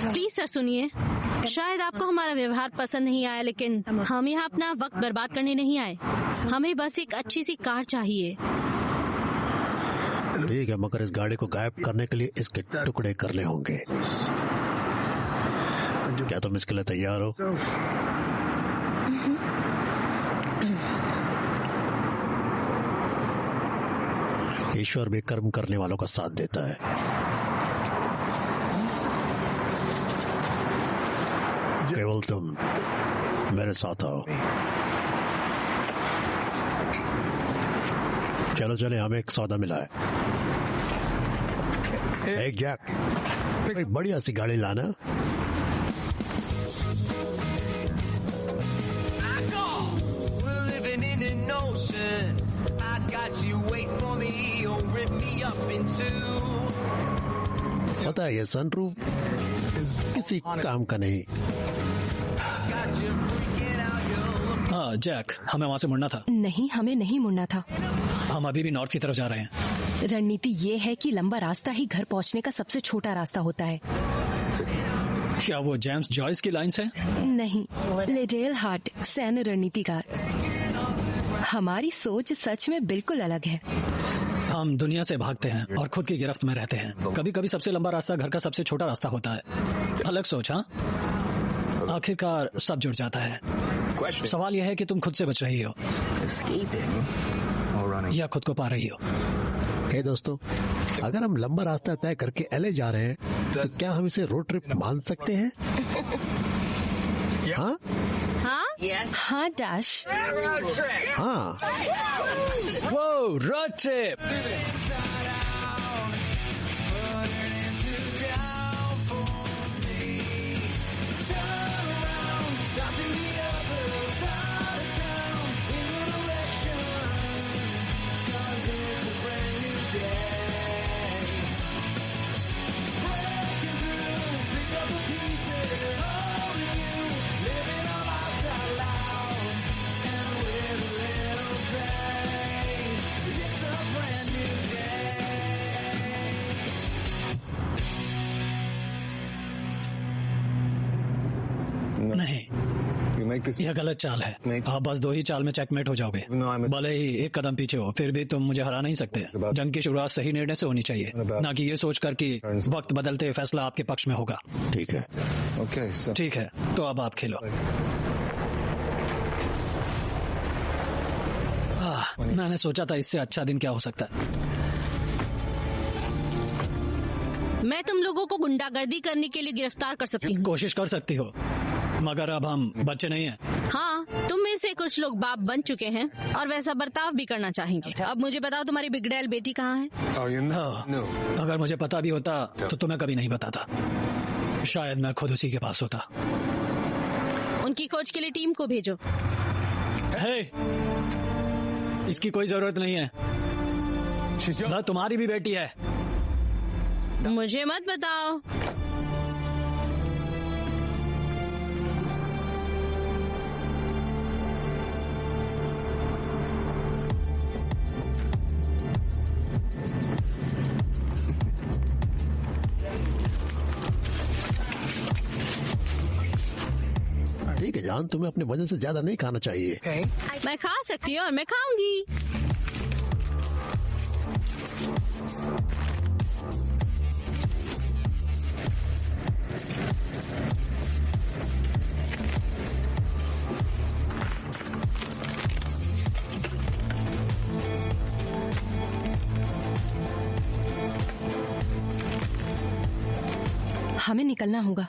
प्लीज सर सुनिए, शायद आपको हमारा व्यवहार पसंद नहीं आया, लेकिन हम यहाँ अपना वक्त बर्बाद करने नहीं आए। हमें बस एक अच्छी सी कार चाहिए। ठीक है, मगर इस गाड़ी को गायब करने के लिए इसके टुकड़े करने होंगे। क्या तुम इसके लिए तैयार हो? ईश्वर भी कर्म करने वालों का साथ देता है। केवल तुम मेरे साथ आओ। चलो चले, हमें एक सौदा मिला है। एक जैक, एक बढ़िया सी गाड़ी लाना। पता है ये सनरूफ किसी काम का नहीं। हाँ जैक, हमें वहाँ से मुड़ना था। नहीं, हमें नहीं मुड़ना था। हम अभी भी नॉर्थ की तरफ जा रहे हैं। रणनीति ये है कि लंबा रास्ता ही घर पहुँचने का सबसे छोटा रास्ता होता है। क्या वो जेम्स जॉयस की लाइन्स हैं? नहीं, लिडेल हार्ट सैन्य रणनीतिकार। हमारी सोच सच में बिल्कुल अलग है। हम दुनिया से भागते हैं और खुद की गिरफ्त में रहते हैं। कभी कभी सबसे लंबा रास्ता घर का सबसे छोटा रास्ता होता है। अलग सोच। हाँ, आखिरकार सब जुड़ जाता है। सवाल यह है कि तुम खुद से बच रही हो या खुद को पा रही हो। हे दोस्तों, अगर हम लंबा रास्ता तय करके एलए जा रहे हैं तो क्या हम इसे रोड ट्रिप मान सकते हैं? हाँ हाँ हाँ डैश। हाँ, वो रोड ट्रिप। नहीं, यह गलत चाल है। आप बस 2 ही चाल में चेकमेट हो जाओगे। भले ही एक कदम पीछे हो, फिर भी तुम मुझे हरा नहीं सकते। जंग की शुरुआत सही निर्णय से होनी चाहिए, ना कि ये सोचकर कि वक्त बदलते फैसला आपके पक्ष में होगा। ठीक है। ठीक है, तो अब आप खेलो। मैंने सोचा था इससे अच्छा दिन क्या हो सकता है। मैं तुम लोगों को गुंडागर्दी करने के लिए गिरफ्तार कर सकती हूँ। कोशिश कर सकती हो, मगर अब हम बच्चे नहीं हैं। हाँ, तुम में से कुछ लोग बाप बन चुके हैं और वैसा बर्ताव भी करना चाहेंगे। अब मुझे बताओ, तुम्हारी बिगड़ैल बेटी कहाँ है? अगर मुझे पता भी होता तो तुम्हें कभी नहीं बताता। शायद मैं खुद उसी के पास होता। उनकी खोज के लिए टीम को भेजो। हे, इसकी कोई जरूरत नहीं है। वह तुम्हारी भी बेटी है। मुझे मत बताओ। ठीक है जान, तुम्हें अपने वजन से ज्यादा नहीं खाना चाहिए। मैं खा सकती हूँ और मैं खाऊंगी। हमें निकलना होगा।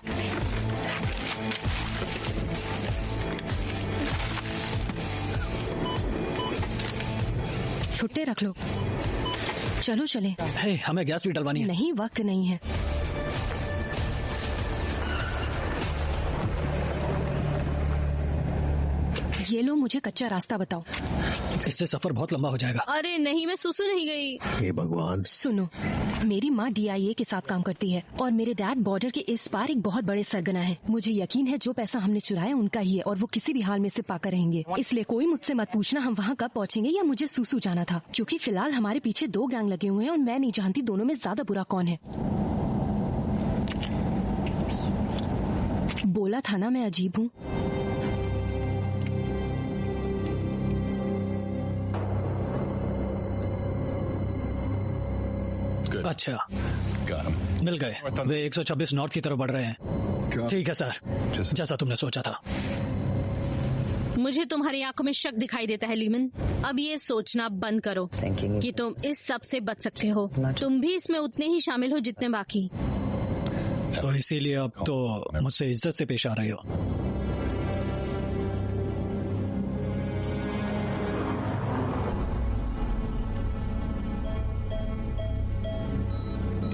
छुट्टे रख लो। चलो चलें। हे, हमें गैस भी डलवानी है। नहीं, वक्त नहीं है। ये लो, मुझे कच्चा रास्ता बताओ। इससे सफर बहुत लंबा हो जाएगा। अरे नहीं, मैं सुसु नहीं गई। हे भगवान। सुनो, मेरी माँ DIA के साथ काम करती है और मेरे डैड बॉर्डर के इस पार एक बहुत बड़े सरगना है। मुझे यकीन है जो पैसा हमने चुराया उनका ही है और वो किसी भी हाल में इसे पाकर रहेंगे। इसलिए कोई मुझसे मत पूछना हम वहाँ कब पहुँचेंगे या मुझे सुसु जाना था, क्योंकि फिलहाल हमारे पीछे 2 गैंग लगे हुए हैं और मैं नहीं जानती दोनों में ज्यादा बुरा कौन है। बोला था ना मैं अजीब हूँ। अच्छा, मिल गए। वे 126 नॉर्थ की तरफ बढ़ रहे हैं। ठीक है सर, जैसा तुमने सोचा था। मुझे तुम्हारी आंखों में शक दिखाई देता है लीमन। अब ये सोचना बंद करो कि तुम इस सब से बच सकते हो। तुम भी इसमें उतने ही शामिल हो जितने बाकी। तो इसीलिए अब तो मुझसे इज्जत से पेश आ रहे हो।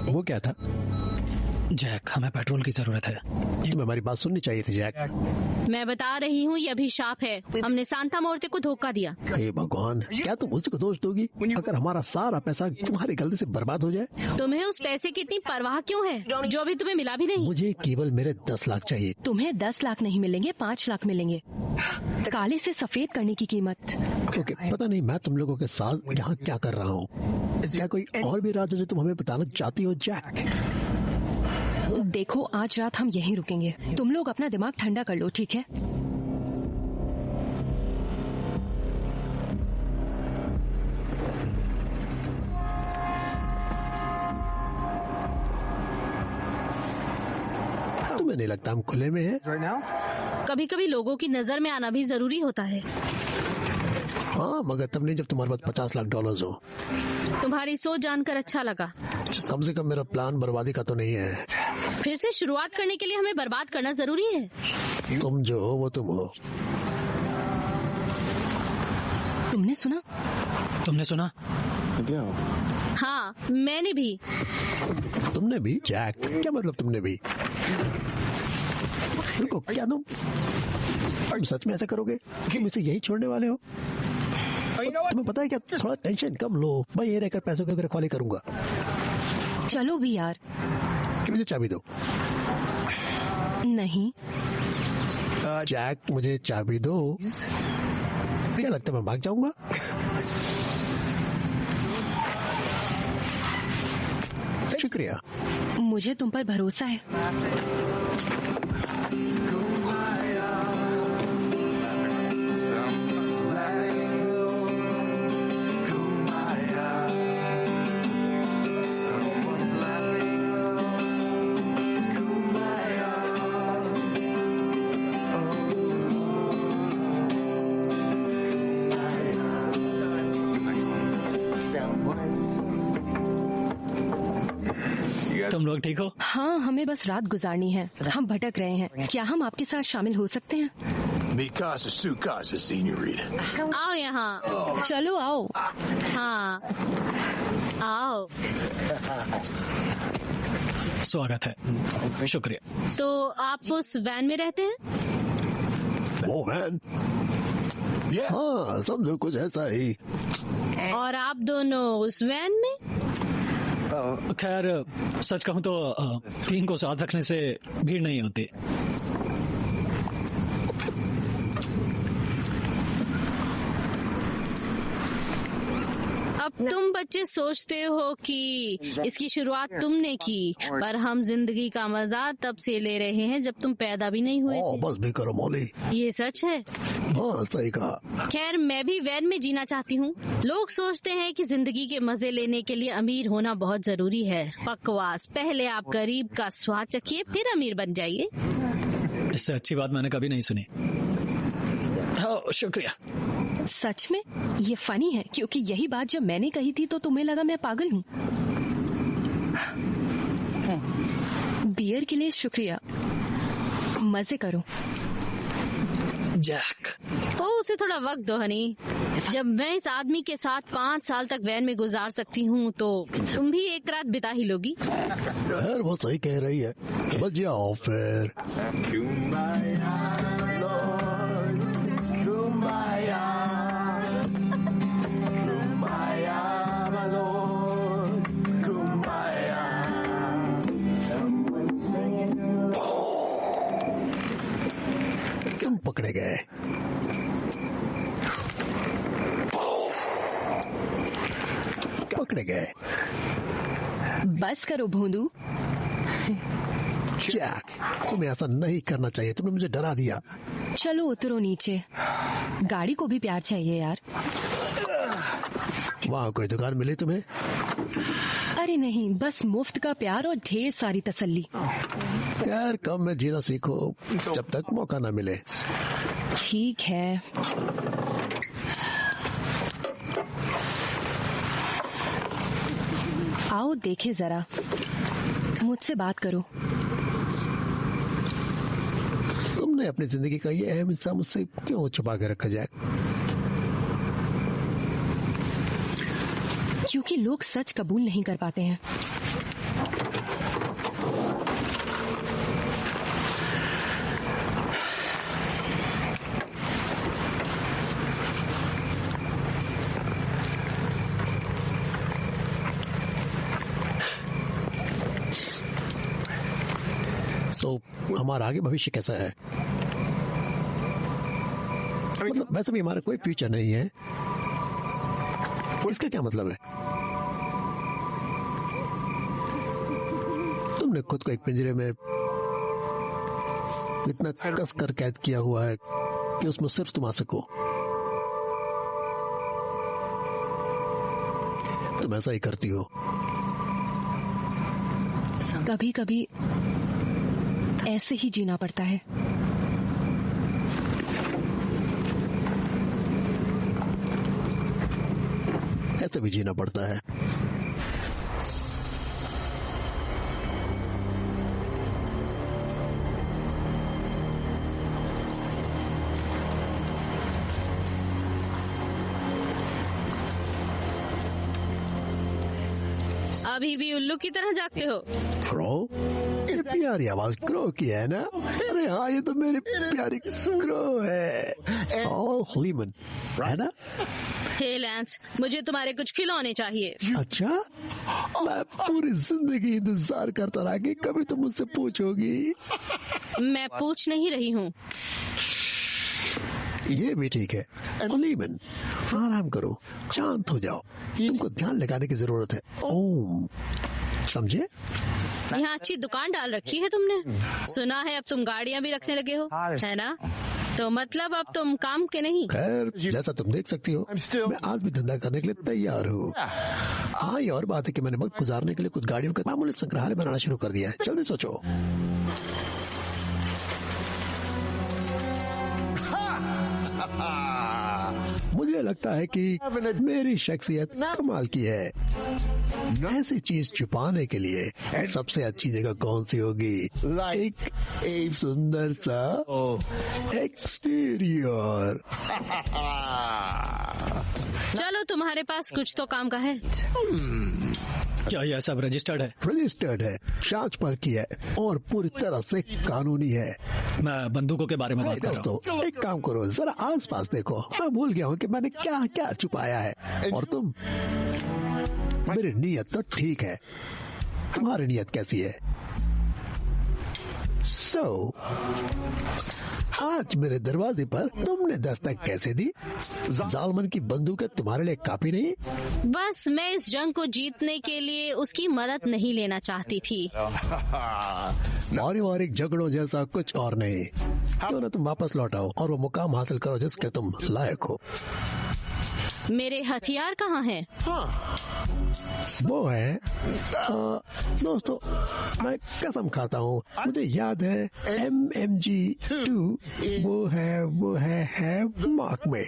वो क्या था? जैक, हमें पेट्रोल की जरूरत है। तुम्हें हमारी बात सुननी चाहिए थी जैक। मैं बता रही हूँ, ये अभिशाप है। हमने सांता मोर्ते को धोखा दिया। हे भगवान, क्या तुम उसी को दोष दोगी अगर हमारा सारा पैसा तुम्हारी गलती से बर्बाद हो जाए? तुम्हें उस पैसे की इतनी परवाह क्यों है जो अभी तुम्हें मिला भी नहीं? मुझे केवल मेरे 10 लाख चाहिए। तुम्हें 10 लाख नहीं मिलेंगे, 5 लाख मिलेंगे। काले से सफेद करने की कीमत। ओके, पता नहीं मैं तुम लोगों के साथ यहाँ क्या कर रहा हूँ। क्या कोई और भी राज है जो तुम हमें बताना चाहती हो जैक? देखो, आज रात हम यहीं रुकेंगे। तुम लोग अपना दिमाग ठंडा कर लो, ठीक है? तुम्हें नहीं लगता हम खुले में हैं? कभी कभी लोगों की नजर में आना भी जरूरी होता है। हाँ, मगर तब नहीं जब तुम्हारे पास $50 लाख हो। तुम्हारी सोच जानकर अच्छा लगा। कम से कम मेरा प्लान बर्बादी का तो नहीं है। फिर से शुरुआत करने के लिए हमें बर्बाद करना जरूरी है। तुम जो हो वो तुम हो। तुमने सुना? तुमने सुना? हाँ, मैंने भी। तुमने भी? जैक, क्या मतलब तुमने भी? रुको, क्या तुम सच में ऐसा करोगे? तुम इसे यही छोड़ने वाले हो? तुम्हें पता है क्या, थोड़ा टेंशन कम लो। मैं ये रहकर पैसों की रखवाली करूंगा। चलो भी यार। कि मुझे चाबी दो। नहीं जैक, मुझे चाबी दो। क्या लगता है मैं भाग जाऊंगा? शुक्रिया। मुझे तुम पर भरोसा है। तुम लोग ठीक हो? हाँ, हमें बस रात गुजारनी है। हम भटक रहे हैं। क्या हम आपके साथ शामिल हो सकते हैं? आओ यहाँ। चलो आओ। हाँ, आओ। स्वागत है। शुक्रिया। तो आप उस वैन में रहते हैं? वो वैन? हाँ, समझो कुछ ऐसा ही। और आप दोनों उस वैन में? खैर, सच कहूँ तो 3 को साथ रखने से भीड़ नहीं होती। अब तुम बच्चे सोचते हो कि इसकी शुरुआत तुमने की, पर हम जिंदगी का मजा तब से ले रहे हैं जब तुम पैदा भी नहीं हुए थे। बस भी करो मौली। ये सच है। हाँ, सही कहा। खैर, मैं भी वैन में जीना चाहती हूँ। लोग सोचते हैं कि जिंदगी के मजे लेने के लिए अमीर होना बहुत जरूरी है। बकवास। पहले आप गरीब का स्वाद चखिए, फिर अमीर बन जाइए। इससे अच्छी बात मैंने कभी नहीं सुनी। हाँ, शुक्रिया। सच में ये फनी है, क्योंकि यही बात जब मैंने कही थी तो तुम्हें लगा मैं पागल हूँ। बियर के लिए शुक्रिया। मजे करो। जैक, ओ, उसे थोड़ा वक्त दो हनी। जब मैं इस आदमी के साथ 5 साल तक वैन में गुजार सकती हूँ, तो तुम भी एक रात बिता ही लोगी। यार, वो सही कह रही है। बस जाओ फिर। तुम पकड़े गए। बस करो भोंदू। जैक, तुम्हें ऐसा नहीं करना चाहिए, तुमने मुझे डरा दिया। चलो उतरो नीचे, गाड़ी को भी प्यार चाहिए यार। वहाँ कोई दुकान मिली तुम्हें? अरे नहीं, बस मुफ्त का प्यार और ढेर सारी तसल्ली। खैर, कम में जीना सीखो जब तक मौका न मिले। ठीक है। आओ देखे जरा, मुझसे बात करो। तुमने अपनी जिंदगी का ये अहम हिस्सा मुझसे क्यों छुपा के रखा जैक? क्योंकि लोग सच कबूल नहीं कर पाते हैं। तो हमारा आगे भविष्य कैसा है? मतलब वैसे भी हमारा कोई फ्यूचर नहीं है, इसका क्या मतलब है? तुमने खुद को एक पिंजरे में इतना कस कर कैद किया हुआ है कि उसमें सिर्फ तुम आ सको। तुम ऐसा ही करती हो। कभी कभी ऐसे ही जीना पड़ता है। ऐसे भी जीना पड़ता है। अभी भी उल्लू की तरह जागते हो? क्रो? ये प्यारी आवाज क्रो की है ना? अरे हाँ, ये तो मेरी प्यारी क्रो है। और हलीमन है ना? हे लैंस, मुझे तुम्हारे कुछ खिलौने चाहिए। अच्छा, मैं पूरी जिंदगी इंतजार करता रहा कि कभी तुम मुझसे पूछोगी। मैं पूछ नहीं रही हूँ। ये भी ठीक है। हलीमन, आराम करो, शांत हो जाओ। तुमको ध्यान लगाने की जरूरत है। ओम, समझे? यहाँ अच्छी दुकान डाल रखी है तुमने। सुना है अब तुम गाड़ियाँ भी रखने लगे हो, है ना? तो मतलब अब तुम काम के नहीं। खैर, जैसा तुम देख सकती हो, मैं आज भी धंधा करने के लिए तैयार हूँ। हाँ, ये और बात है कि मैंने वक्त गुजारने के लिए कुछ गाड़ियों का मामूली संग्रहालय बनाना शुरू कर दिया है। जल्दी सोचो। मुझे लगता है कि मेरी शख्सियत कमाल की है। ऐसी चीज छुपाने के लिए सबसे अच्छी जगह कौन सी होगी? एक सुंदर सा एक्सटीरियर। चलो, तुम्हारे पास कुछ तो काम का है। क्या यह सब रजिस्टर्ड है? रजिस्टर्ड है, जांच परखी है और पूरी तरह से कानूनी है। मैं बंदूकों के बारे में बात कर रहा हूँ। दोस्तों, एक काम करो, जरा आसपास देखो। मैं भूल गया हूँ कि मैंने क्या क्या छुपाया है। और तुम, मेरी नीयत तो ठीक है, तुम्हारी नीयत कैसी है? आज मेरे दरवाजे पर तुमने दस्तक कैसे दी? जालमन की बंदूक तुम्हारे लिए काफी नहीं? बस मैं इस जंग को जीतने के लिए उसकी मदद नहीं लेना चाहती थी। पारिवारिक झगड़ों जैसा कुछ और नहीं। क्यों ना तुम वापस लौट आओ और वो मुकाम हासिल करो जिसके तुम लायक हो। मेरे हथियार कहाँ हैं? वो है, दोस्तों, मैं कसम खाता हूँ, मुझे याद है MMG2 वो है मार्क में।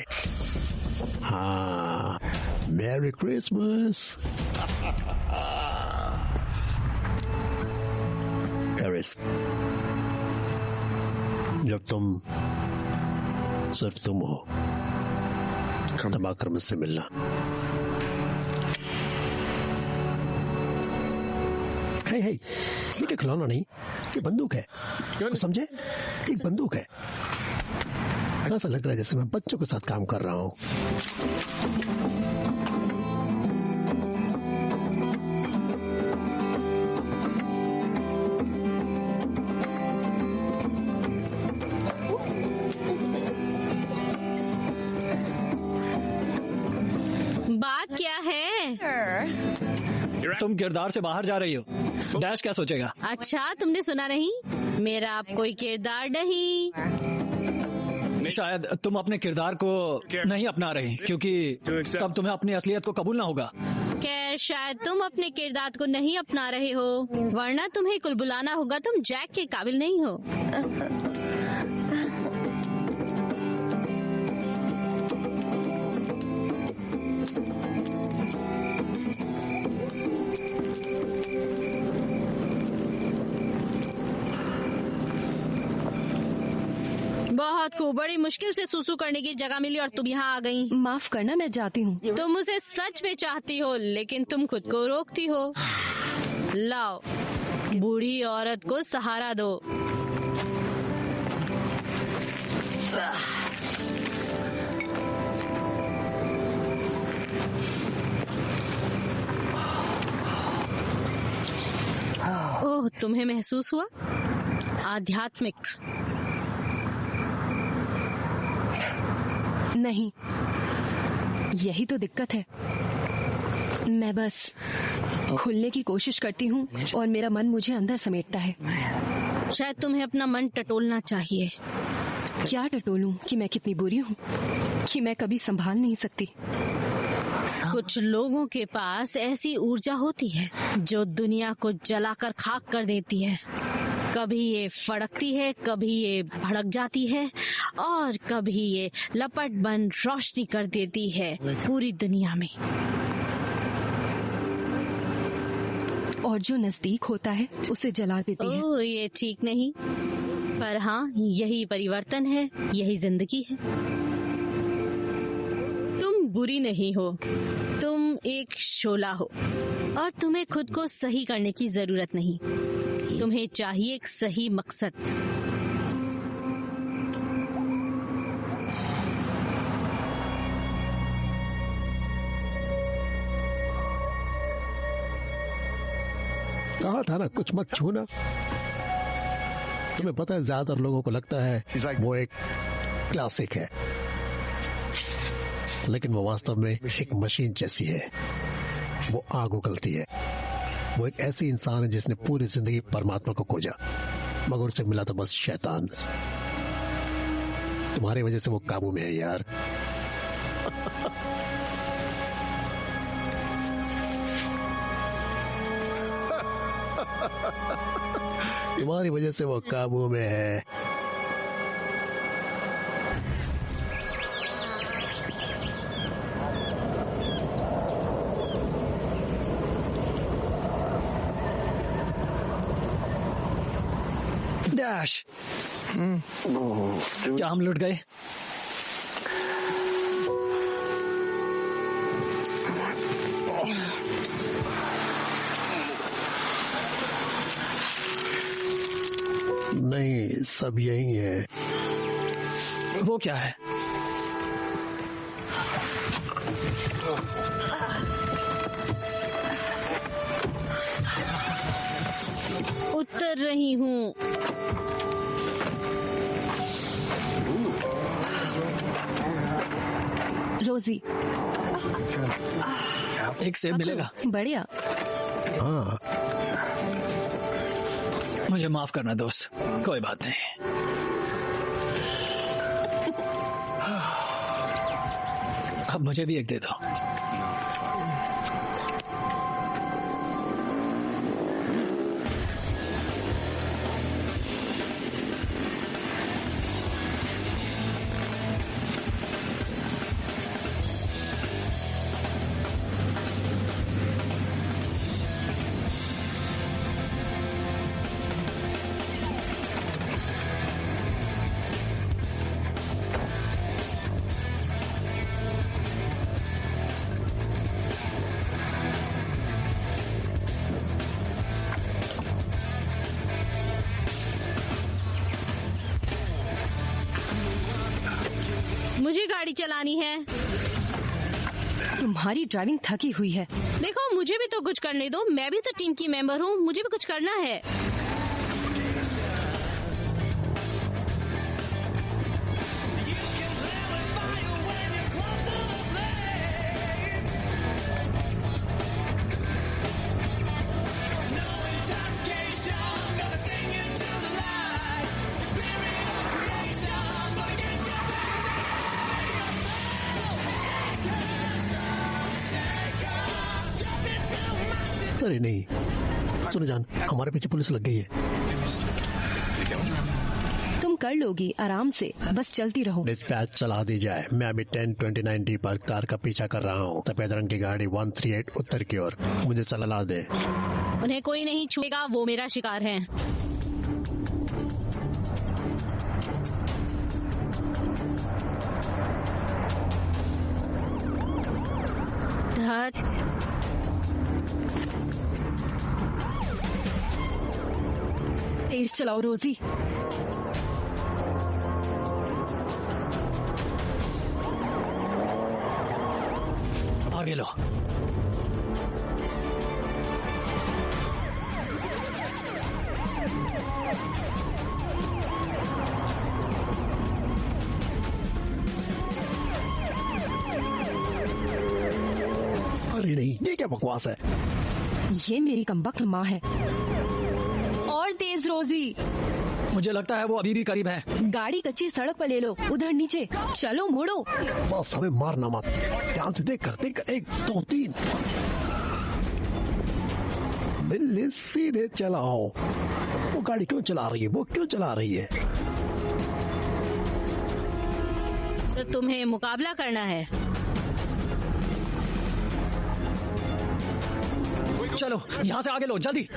हाँ, मैरी क्रिसमस हैरिस। जब तुम सिर्फ तुम हो, तब आकर मुझसे मिलना। हे, ये खिलौना नहीं, ये बंदूक है। तो समझे? एक बंदूक है। ऐसा लग रहा है जैसे मैं बच्चों के साथ काम कर रहा हूँ। तुम किरदार से बाहर जा रही हो। डैश क्या सोचेगा? अच्छा, तुमने सुना नहीं? मेरा अब कोई किरदार नहीं। शायद तुम अपने किरदार को नहीं अपना रही क्योंकि तब तुम्हें अपनी असलियत को कबूलना होगा। खैर, शायद तुम अपने किरदार को नहीं अपना रहे हो, वरना तुम्हें कुल बुलाना होगा। तुम जैक के काबिल नहीं हो। बहुत खूब, बड़ी मुश्किल से सूसू करने की जगह मिली और तुम यहाँ आ गई। माफ करना, मैं जाती हूँ। तुम उसे सच में चाहती हो, लेकिन तुम खुद को रोकती हो। लाओ, बूढ़ी औरत को सहारा दो। ओह, तुम्हें महसूस हुआ? आध्यात्मिक? नहीं, यही तो दिक्कत है। मैं बस खुलने की कोशिश करती हूँ और मेरा मन मुझे अंदर समेटता है। शायद तुम्हें अपना मन टटोलना चाहिए। क्या टटोलूं कि मैं कितनी बुरी हूँ, कि मैं कभी संभाल नहीं सकती। कुछ लोगों के पास ऐसी ऊर्जा होती है जो दुनिया को जलाकर खाक कर देती है। कभी ये फड़कती है, कभी ये भड़क जाती है और कभी ये लपट बन रोशनी कर देती है पूरी दुनिया में। और जो नजदीक होता है उसे जला देती है। ओह, ये ठीक नहीं, पर हाँ, यही परिवर्तन है, यही जिंदगी है। तुम बुरी नहीं हो, तुम एक शोला हो और तुम्हें खुद को सही करने की जरूरत नहीं। तुम्हें चाहिए एक सही मकसद। कहा था ना, कुछ मत छूना। तुम्हें पता है, ज्यादातर लोगों को लगता है वो एक क्लासिक है, लेकिन वो वास्तव में एक मशीन जैसी है। वो आग उगलती है। वो एक ऐसी इंसान है जिसने पूरी जिंदगी परमात्मा को खोजा, मगर उसे मिला तो बस शैतान। तुम्हारी वजह से वो काबू में है यार। तुम्हारी वजह से वो काबू में है। डैश, क्या हम लुट गए? नहीं, सब यही है। वो क्या है? उतर रही हूँ। रोजी, एक सेब मिलेगा? बढ़िया। हाँ, मुझे माफ करना दोस्त, कोई बात नहीं। अब मुझे भी एक दे दो। मुझे गाड़ी चलानी है। तुम्हारी ड्राइविंग थकी हुई है। देखो, मुझे भी तो कुछ करने दो। मैं भी तो टीम की मेंबर हूँ, मुझे भी कुछ करना है। अरे नहीं, सुनो जान, हमारे पीछे पुलिस लग गई है। तुम कर लोगी आराम से, बस चलती रहो। डिस्पैच चला दी जाए। मैं अभी 1029D पर कार का पीछा कर रहा हूँ। सफेद रंग की गाड़ी 138 उत्तर की ओर। मुझे चला दे। उन्हें कोई नहीं छुएगा, वो मेरा शिकार है। तेज चलाओ रोजी। आगे लो। अरे नहीं, ये क्या बकवास है? ये मेरी कमबख्त माँ है। और तेज रोजी। मुझे लगता है वो अभी भी करीब है। गाड़ी कच्ची सड़क पर ले लो, उधर नीचे। चलो मुड़ो। बस हमें मारना मत। ध्यान से देख कर 1 2 3। बिल्ली सीधे चलाओ। वो गाड़ी क्यों चला रही है? वो क्यों चला रही है? तो तुम्हें मुकाबला करना है। चलो यहाँ से आगे लो, जल्दी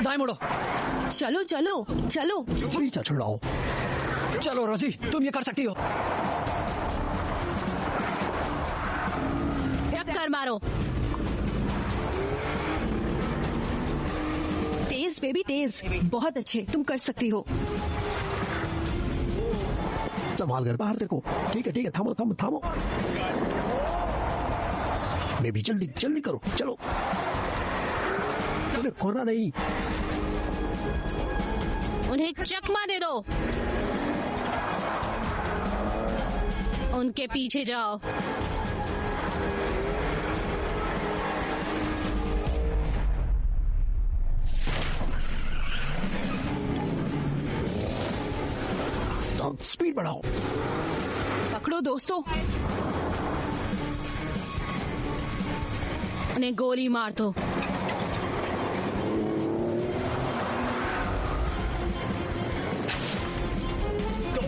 दाएं मुड़ो। चलो चलो चलो। पीछा छुड़ाओ। चलो रोजी, तुम ये कर सकती हो। टक्कर मारो। तेज बेबी तेज, बहुत अच्छे, तुम कर सकती हो। संभाल कर बाहर देखो। ठीक है, थामो थामो थामो। बेबी जल्दी जल्दी करो, चलो। उन्हें खोना नहीं। उन्हें चकमा दे दो। उनके पीछे जाओ। तो स्पीड बढ़ाओ। पकड़ो दोस्तों। उन्हें गोली मार दो।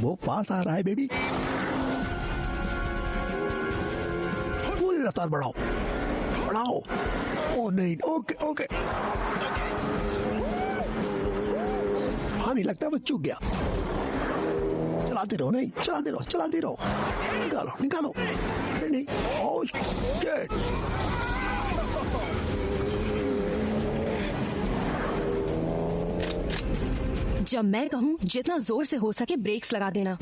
वो पास आ रहा है बेबी। पूरी रफ्तार बढ़ाओ बढ़ाओ। ओ नहीं, ओके। हाँ नहीं लगता वो चूक गया। चलाते रहो, नहीं चलाते रहो। निकालो। नहीं। Oh shit. जब मैं कहूँ जितना जोर से हो सके ब्रेक्स लगा देना।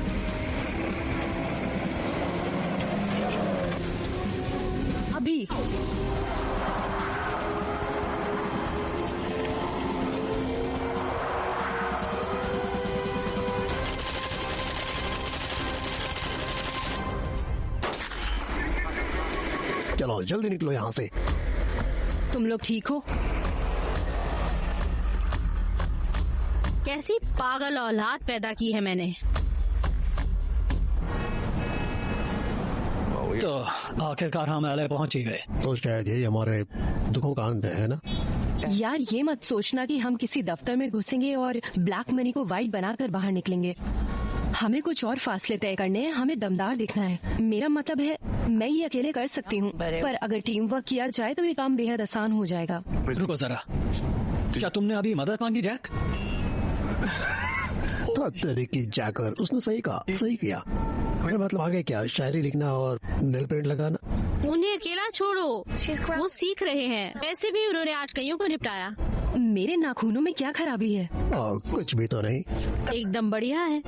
अभी। चलो जल्दी निकलो यहाँ से। तुम लोग ठीक हो? कैसी पागल औलाद पैदा की है मैंने। तो आखिरकार हम LA पहुंच ही गए। तो शायद ये हमारे दुखों का अंत है ना? यार ये मत सोचना कि हम किसी दफ्तर में घुसेंगे और ब्लैक मनी को व्हाइट बनाकर बाहर निकलेंगे। हमें कुछ और फासले तय करने हैं, हमें दमदार दिखना है। मेरा मतलब है मैं ये अकेले कर सकती हूँ, पर अगर टीम वर्क किया जाए तो ये काम बेहद आसान हो जाएगा। रुको जरा, क्या तुमने अभी मदद मांगी जैक? तो तेरे की जाकर उसने सही किया। मेरा मतलब आगे क्या, शायरी लिखना और नेल पेंट लगाना। उन्हें अकेला छोड़ो, वो सीख रहे हैं। वैसे भी उन्होंने आज कईयों को निपटाया। मेरे नाखूनों में क्या खराबी है? कुछ भी तो नहीं, एकदम बढ़िया है।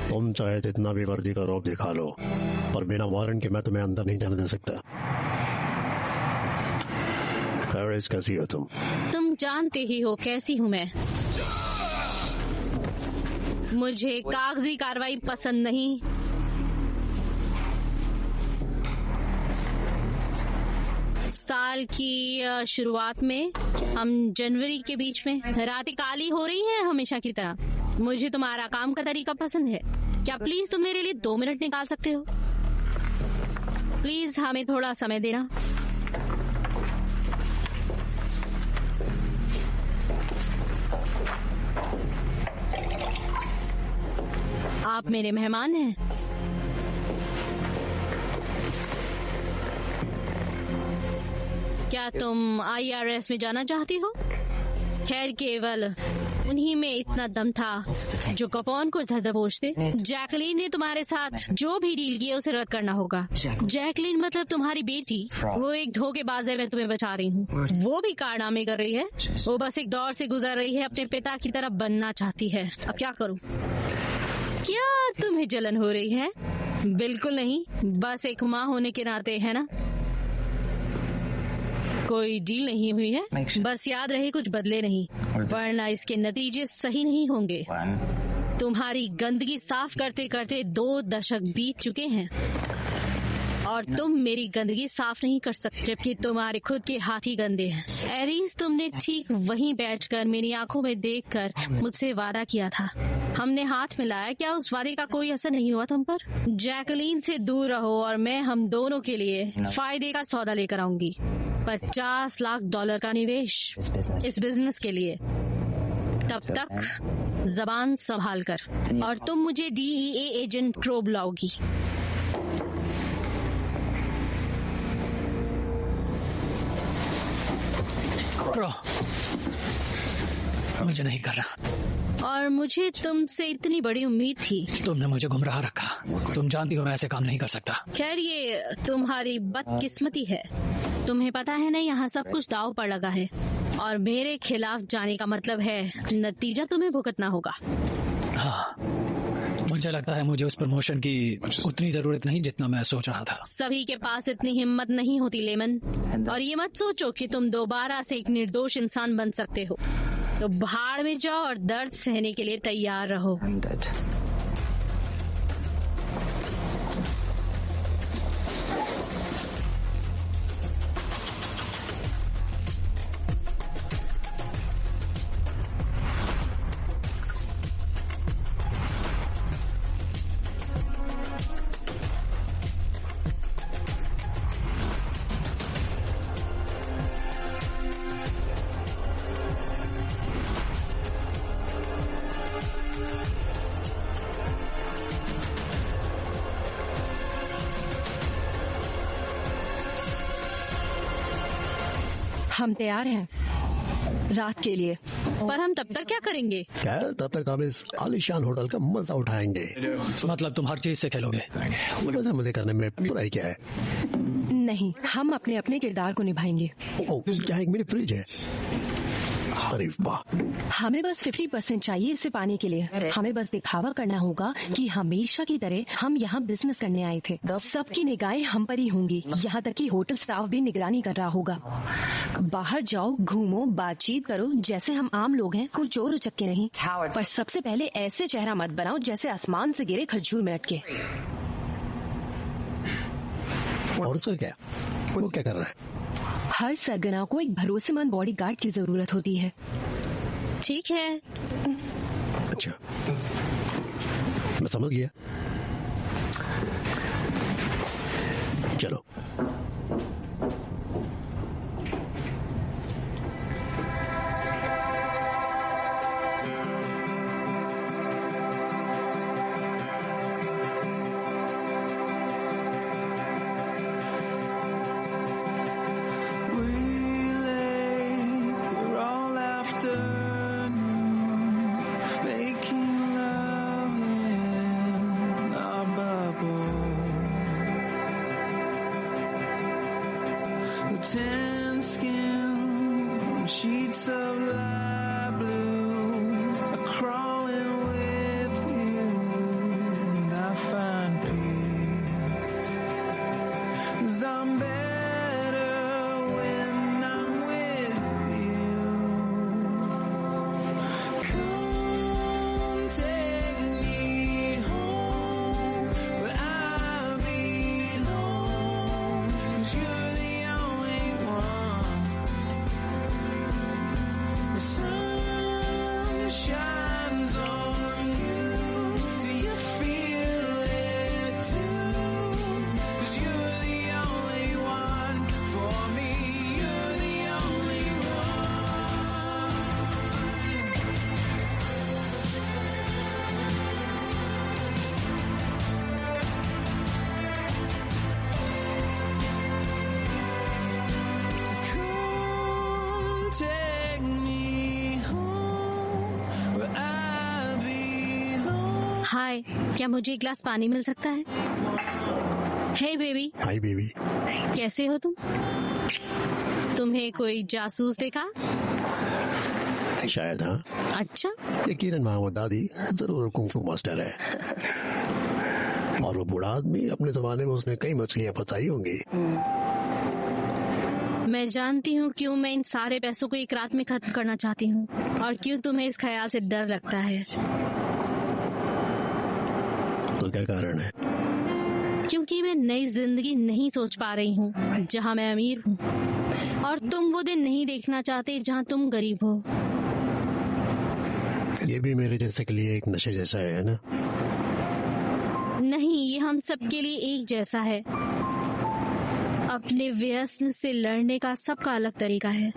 तुम चाहे जितना भी वर्दी का रौब दिखा लो, पर बिना वारंट के मैं तुम्हें अंदर नहीं जाने दे सकता। कैरेज कैसी हो तुम? तुम जानते ही हो कैसी हूँ मैं। मुझे कागजी कार्रवाई पसंद नहीं। साल की शुरुआत में हम जनवरी के बीच में रातें काली हो रही हैं हमेशा की तरह। मुझे तुम्हारा काम का तरीका पसंद है। क्या प्लीज तुम मेरे लिए 2 मिनट निकाल सकते हो? प्लीज हमें थोड़ा समय देना। आप मेरे मेहमान हैं। क्या तुम IRS में जाना चाहती हो? खैर, केवल उन्हीं में इतना दम था जो कपोन को धदबोचते। जैकलीन ने तुम्हारे साथ जो भी डील किया उसे रद्द करना होगा। जैकलीन मतलब तुम्हारी बेटी। वो एक धोखेबाज है, मैं तुम्हें बचा रही हूँ। वो भी कारनामे कर रही है। वो बस एक दौर से गुजर रही है, अपने पिता की तरह बनना चाहती है। अब क्या करूँ? क्या तुम्हें जलन हो रही है? बिल्कुल नहीं, बस एक माँ होने के नाते, है ना? कोई डील नहीं हुई है। बस याद रहे कुछ बदले नहीं, वरना इसके नतीजे सही नहीं होंगे। तुम्हारी गंदगी साफ करते करते 2 दशक बीत चुके हैं और तुम मेरी गंदगी साफ नहीं कर सकते, जबकि तुम्हारे खुद के हाथ ही गंदे हैं। एरिस, तुमने ठीक वहीं बैठकर मेरी आंखों में देखकर मुझसे वादा किया था। हमने हाथ मिलाया। क्या उस वादे का कोई असर नहीं हुआ तुम पर? जैकलीन से दूर रहो और मैं हम दोनों के लिए फायदे का सौदा लेकर आऊंगी। $50 लाख का निवेश इस बिजनेस के लिए। तब तक जबान संभाल कर, और तुम मुझे DEA एजेंट क्रो बुलाओगी। क्रो, मुझे नहीं करना। और मुझे तुमसे इतनी बड़ी उम्मीद थी। तुमने मुझे गुमराह रखा। तुम जानती हो मैं ऐसे काम नहीं कर सकता। खैर, ये तुम्हारी बदकिस्मती है। तुम्हें पता है ना, यहाँ सब कुछ दांव पर लगा है और मेरे खिलाफ जाने का मतलब है नतीजा तुम्हें भुगतना होगा। हाँ, मुझे लगता है मुझे उस प्रमोशन की उतनी जरूरत नहीं जितना मैं सोच रहा था। सभी के पास इतनी हिम्मत नहीं होती लेमन, और ये मत सोचो कि तुम दोबारा से एक निर्दोष इंसान बन सकते हो। तो भाड़ में जाओ और दर्द सहने के लिए तैयार रहो। हम तैयार हैं रात के लिए। पर हम तब तक क्या करेंगे? क्या? तब तक हम इस आलीशान होटल का मजा उठाएंगे। मतलब तुम हर चीज से खेलोगे? मजे करने में बुराई क्या है? नहीं, हम अपने अपने किरदार को निभाएंगे। यहाँ एक मिनी फ्रिज है। अरे वाह! हमें बस 50% चाहिए इसे पाने के लिए। हमें बस दिखावा करना होगा कि हमेशा की तरह हम यहाँ बिजनेस करने आए थे। सबकी निगाहें हम पर ही होंगी, यहाँ तक कि होटल स्टाफ भी निगरानी कर रहा होगा। बाहर जाओ, घूमो, बातचीत करो जैसे हम आम लोग हैं, कोई चोर उचक्के नहीं। पर सबसे पहले ऐसे चेहरा मत बनाओ जैसे आसमान से गिरे खजूर में अटके। और उसका क्या? वो क्या कर रहा है? हर सरगना को एक भरोसेमंद बॉडीगार्ड की जरूरत होती है। ठीक है। अच्छा, मैं समझ गया। चलो। Tan skin, sheets of light blue, are crawling with you, and I find peace. 'Cause I'm better when I'm with you. Come take हाय, क्या मुझे एक ग्लास पानी मिल सकता है? हे बेबी। Hi baby. कैसे हो तुम? तुम्हें कोई जासूस देखा? शायद हाँ। अच्छा, यकीनन माँ वो दादी जरूर कुंफू मास्टर है, और वो बूढ़ा आदमी अपने जमाने में उसने कई मछलियाँ फंसाई होंगी। मैं जानती हूँ क्यों मैं इन सारे पैसों को एक रात में खत्म करना चाहती हूँ, और क्यों तुम्हें इस ख्याल से डर लगता है। तो क्या कारण है? क्योंकि मैं नई जिंदगी नहीं सोच पा रही हूँ जहाँ मैं अमीर हूँ, और तुम वो दिन नहीं देखना चाहते जहाँ तुम गरीब हो। ये भी मेरे जैसे के लिए एक नशे जैसा है ना? नहीं, ये हम सबके लिए एक जैसा है। अपने व्यसन से लड़ने का सबका अलग तरीका है।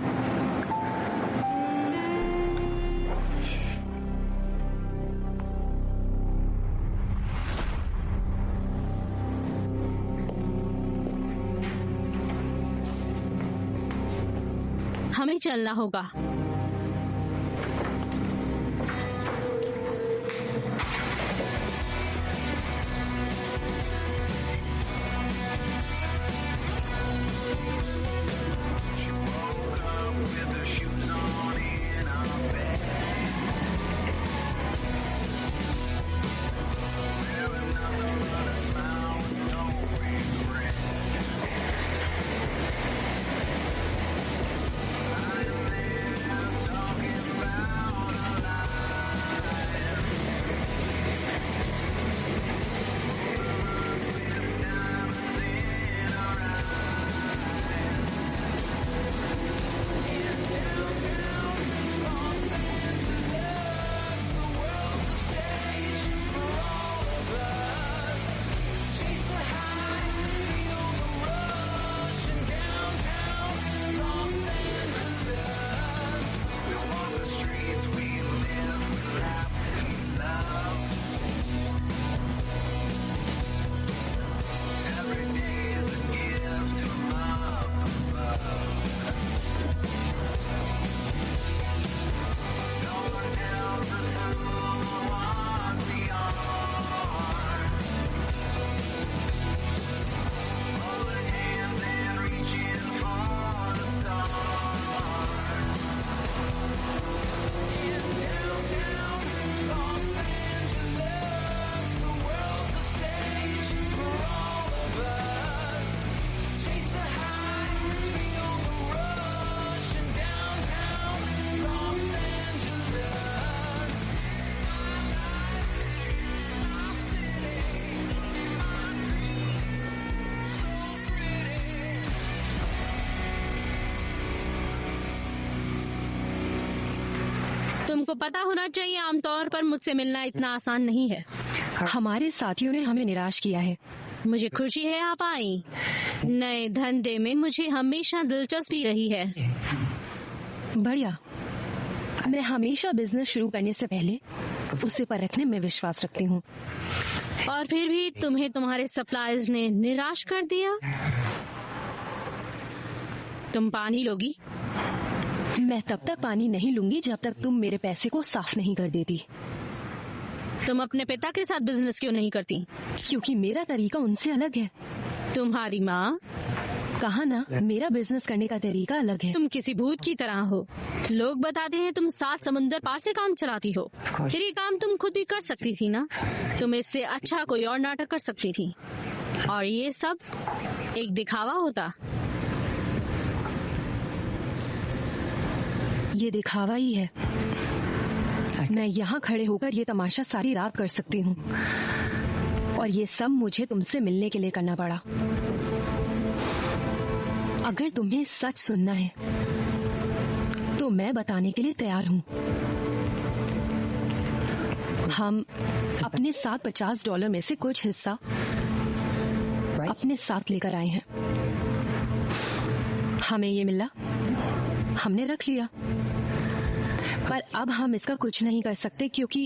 हमें चलना होगा। तुमको पता होना चाहिए, आमतौर पर मुझसे मिलना इतना आसान नहीं है। हमारे साथियों ने हमें निराश किया है। मुझे खुशी है आप आई। नए धंधे में मुझे हमेशा दिलचस्पी रही है। बढ़िया। मैं हमेशा बिजनेस शुरू करने से पहले उसे परखने में विश्वास रखती हूँ। और फिर भी तुम्हें तुम्हारे सप्लायर्स ने निराश कर दिया। तुम पानी लोगी? मैं तब तक पानी नहीं लूंगी जब तक तुम मेरे पैसे को साफ नहीं कर देती। तुम अपने पिता के साथ बिजनेस क्यों नहीं करती? क्योंकि मेरा तरीका उनसे अलग है। तुम्हारी माँ? कहा ना, मेरा बिजनेस करने का तरीका अलग है। तुम किसी भूत की तरह हो। लोग बताते हैं तुम 7 समुंदर पार से काम चलाती हो। फिर ये काम तुम खुद भी कर सकती थी ना? तुम इससे अच्छा कोई और नाटक कर सकती थी, और ये सब एक दिखावा होता। ये दिखावा ही है। मैं यहाँ खड़े होकर ये तमाशा सारी रात कर सकती हूँ, और ये सब मुझे तुमसे मिलने के लिए करना पड़ा। अगर तुम्हें सच सुनना है तो मैं बताने के लिए तैयार हूँ। हम अपने साथ $50 में से कुछ हिस्सा अपने साथ लेकर आए हैं। हमें ये मिला, हमने रख लिया, पर अब हम इसका कुछ नहीं कर सकते क्योंकि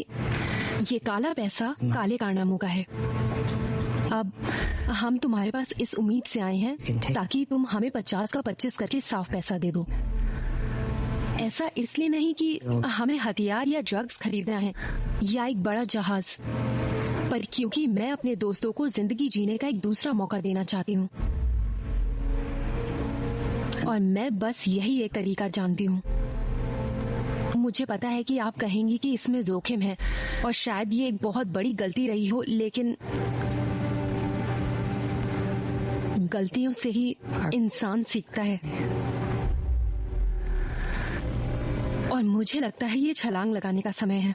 ये काला पैसा काले कारनामों का है। अब हम तुम्हारे पास इस उम्मीद से आए हैं ताकि तुम हमें 50 का 25 करके साफ पैसा दे दो। ऐसा इसलिए नहीं कि हमें हथियार या ड्रग्स खरीदना है या एक बड़ा जहाज। पर क्योंकि मैं अपने दोस्तों को जिंदगी जीने का एक दूसरा मौका देना चाहती हूँ और मैं बस यही एक तरीका जानती हूँ। मुझे पता है कि आप कहेंगी कि इसमें जोखिम है और शायद ये एक बहुत बड़ी गलती रही हो, लेकिन गलतियों से ही इंसान सीखता है और मुझे लगता है ये छलांग लगाने का समय है।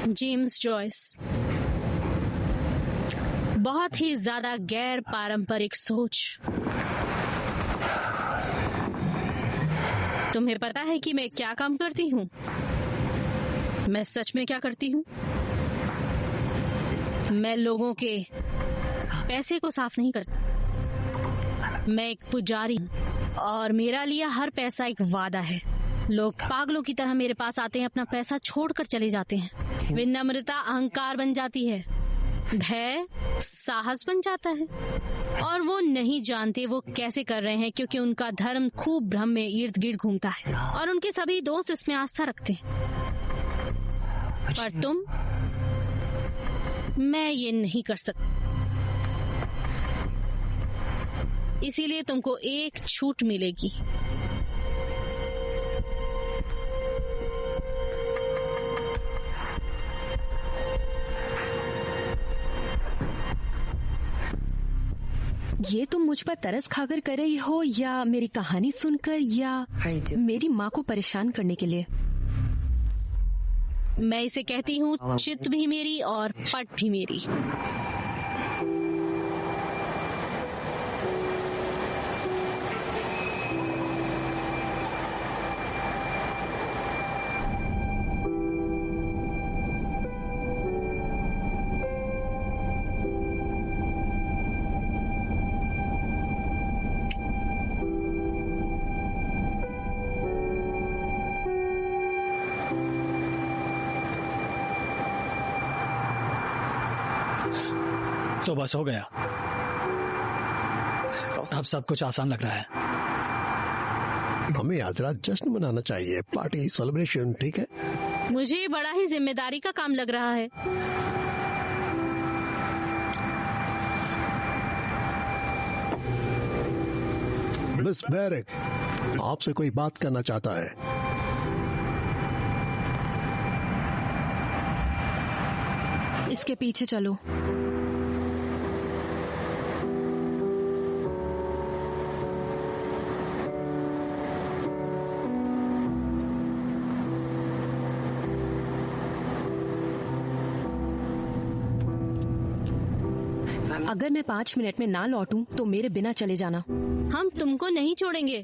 जेम्स जॉयस, बहुत ही ज्यादा गैर पारंपरिक सोच। तुम्हें पता है कि मैं क्या काम करती हूँ? मैं सच में क्या करती हूँ? मैं लोगों के पैसे को साफ नहीं करती। मैं एक पुजारी हूँ और मेरा लिया हर पैसा एक वादा है। लोग पागलों की तरह मेरे पास आते हैं, अपना पैसा छोड़कर चले जाते हैं। विनम्रता अहंकार बन जाती है, भय साहस बन जाता है और वो नहीं जानते वो कैसे कर रहे हैं, क्योंकि उनका धर्म खूब भ्रम में इर्द गिर्द घूमता है और उनके सभी दोस्त इसमें आस्था रखते हैं। पर तुम, मैं ये नहीं कर सकती, इसीलिए तुमको एक छूट मिलेगी। ये तुम मुझ पर तरस खाकर कर रही हो या मेरी कहानी सुनकर या मेरी माँ को परेशान करने के लिए? मैं इसे कहती हूँ चित भी मेरी और पट भी मेरी। तो बस हो गया, अब सब कुछ आसान लग रहा है। हमें आज रात जश्न मनाना चाहिए, पार्टी सेलिब्रेशन, ठीक है? मुझे बड़ा ही जिम्मेदारी का काम लग रहा है। मिस बैरिक, आपसे कोई बात करना चाहता है। इसके पीछे चलो। अगर मैं 5 मिनट में ना लौटूं तो मेरे बिना चले जाना। हम तुमको नहीं छोड़ेंगे।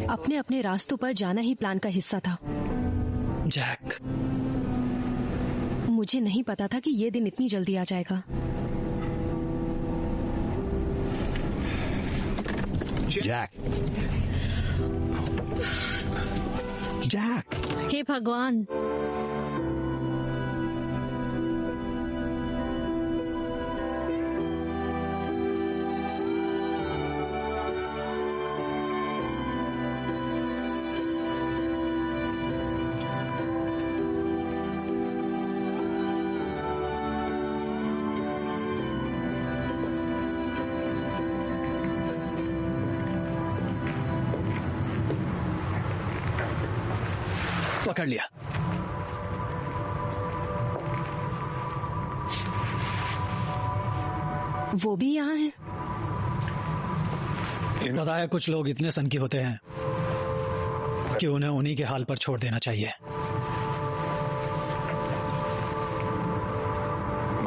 अपने अपने रास्तों पर जाना ही प्लान का हिस्सा था। जैक, मुझे नहीं पता था कि ये दिन इतनी जल्दी आ जाएगा। जैक, जैक, हे भगवान, पकड़ लिया। वो भी यहाँ है? पता है, कुछ लोग इतने सनकी होते हैं कि उन्हें उन्हीं के हाल पर छोड़ देना चाहिए।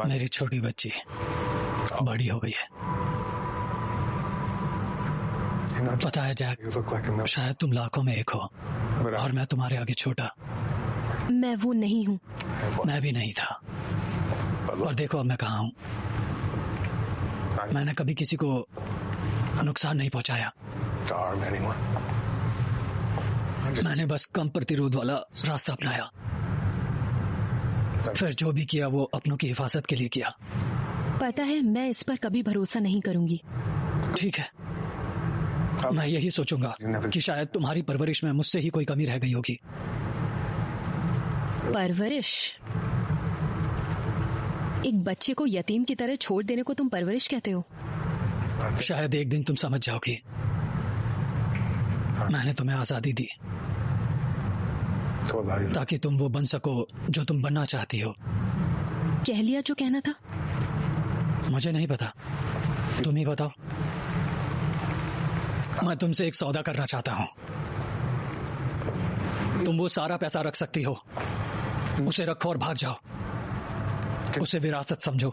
मेरी छोटी बच्ची बड़ी हो गई है। पता है जैक, शायद तुम लाखों में एक हो और मैं तुम्हारे आगे छोटा। मैं वो नहीं हूँ। मैं भी नहीं था, और देखो अब मैं कहाँ हूँ। मैंने कभी किसी को नुकसान नहीं पहुंचाया। मैंने बस कम प्रतिरोध वाला रास्ता अपनाया। फिर जो भी किया वो अपनों की हिफाजत के लिए किया। पता है, मैं इस पर कभी भरोसा नहीं करूंगी। ठीक है, मैं यही सोचूंगा कि शायद तुम्हारी परवरिश में मुझसे ही कोई कमी रह गई होगी। परवरिश? एक बच्चे को यतीम की तरह छोड़ देने को तुम परवरिश कहते हो? शायद एक दिन तुम समझ जाओगी। मैंने तुम्हें आजादी दी ताकि तुम वो बन सको जो तुम बनना चाहती हो। कह लिया जो कहना था। मुझे नहीं पता, तुम ही बताओ। मैं तुमसे एक सौदा करना चाहता हूँ। तुम वो सारा पैसा रख सकती हो, उसे रखो और भाग जाओ। उसे विरासत समझो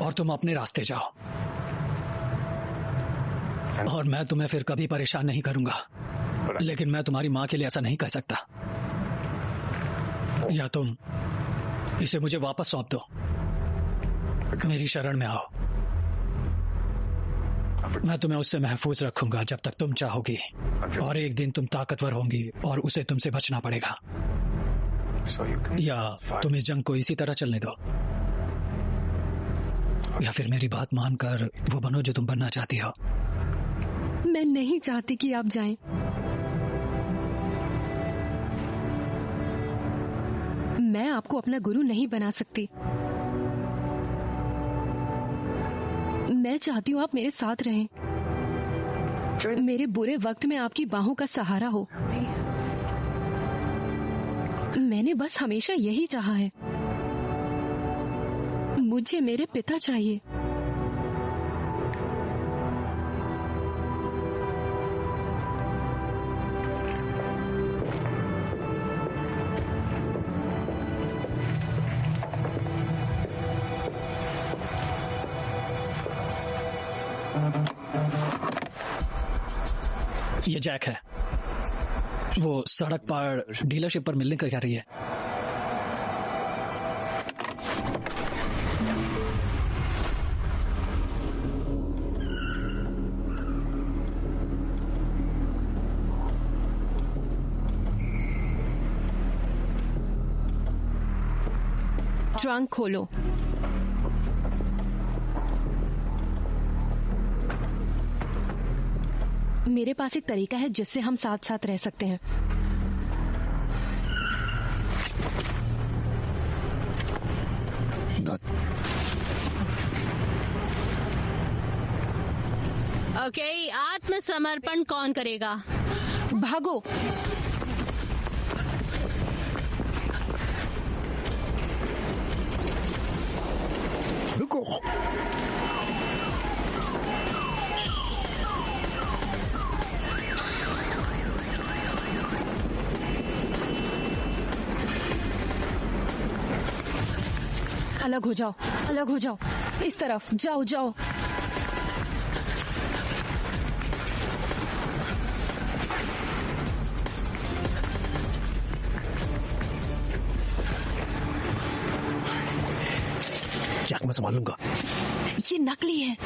और तुम अपने रास्ते जाओ। और मैं तुम्हें फिर कभी परेशान नहीं करूंगा, लेकिन मैं तुम्हारी माँ के लिए ऐसा नहीं कर सकता। या तुम इसे मुझे वापस सौंप दो, मेरी शरण में आओ। मैं तुम्हें उससे महफूज रखूंगा जब तक तुम चाहोगी, और एक दिन तुम ताकतवर होंगी और उसे तुमसे बचना पड़ेगा। या तुम इस जंग को इसी तरह चलने दो, या फिर मेरी बात मानकर वो बनो जो तुम बनना चाहती हो। मैं नहीं चाहती कि आप जाएं। मैं आपको अपना गुरु नहीं बना सकती। मैं चाहती हूँ आप मेरे साथ रहें, मेरे बुरे वक्त में आपकी बाहों का सहारा हो। मैंने बस हमेशा यही चाहा है। मुझे मेरे पिता चाहिए। ये जैक है, वो सड़क पर डीलरशिप पर मिलने क्या रही है। ट्रंक खोलो। मेरे पास एक तरीका है जिससे हम साथ साथ रह सकते हैं। ओके, आत्मसमर्पण कौन करेगा? भागो। रुको। अलग हो जाओ, अलग हो जाओ। इस तरफ जाओ, जाओ। जैक, मैं संभाल लूंगा। ये नकली है।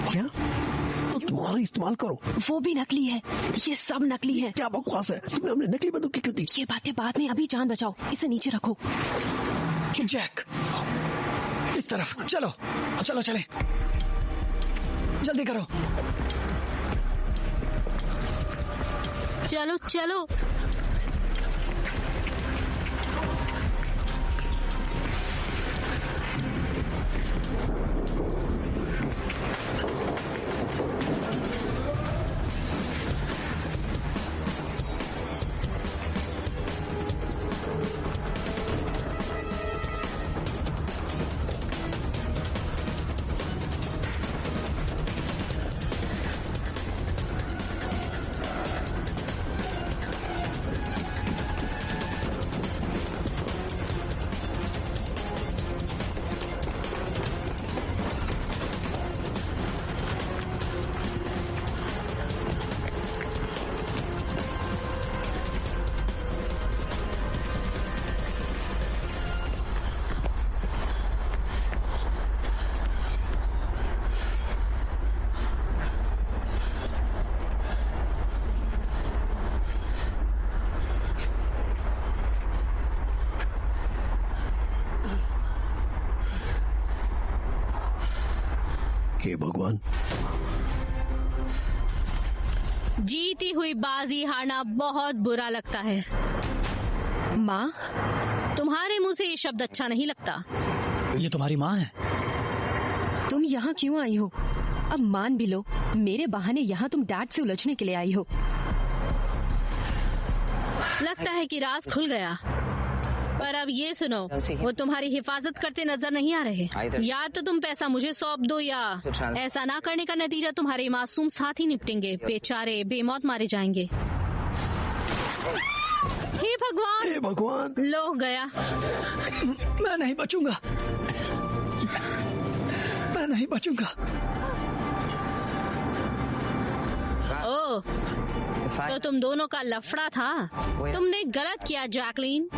क्या? तो तुम्हारा इस्तेमाल करो। वो भी नकली है। ये सब नकली है। क्या बकवास है? तुमने हमने नकली बंदूक क्यों दी? ये बातें बाद में, अभी जान बचाओ। इसे नीचे रखो। जैक, इस तरफ चलो, चलो चले, जल्दी करो। चलो चलो। हे भगवान, जीती हुई बाजी हारना बहुत बुरा लगता है। माँ? तुम्हारे मुंह से ये शब्द अच्छा नहीं लगता। ये तुम्हारी माँ है? तुम यहाँ क्यों आई हो? अब मान भी लो, मेरे बहाने यहाँ तुम डैड से उलझने के लिए आई हो। लगता है कि राज खुल गया। पर अब ये सुनो, वो तुम्हारी हिफाजत करते नजर नहीं आ रहे। या तो तुम पैसा मुझे सौंप दो, या ऐसा ना करने का नतीजा तुम्हारे मासूम साथी निपटेंगे, बेचारे बेमौत मारे जाएंगे। हे भगवान! हे भगवान! लो गया। मैं नहीं बचूंगा, मैं नहीं बचूंगा। ओह, तो तुम दोनों का लफड़ा था। तुमने गलत किया जैकलीन।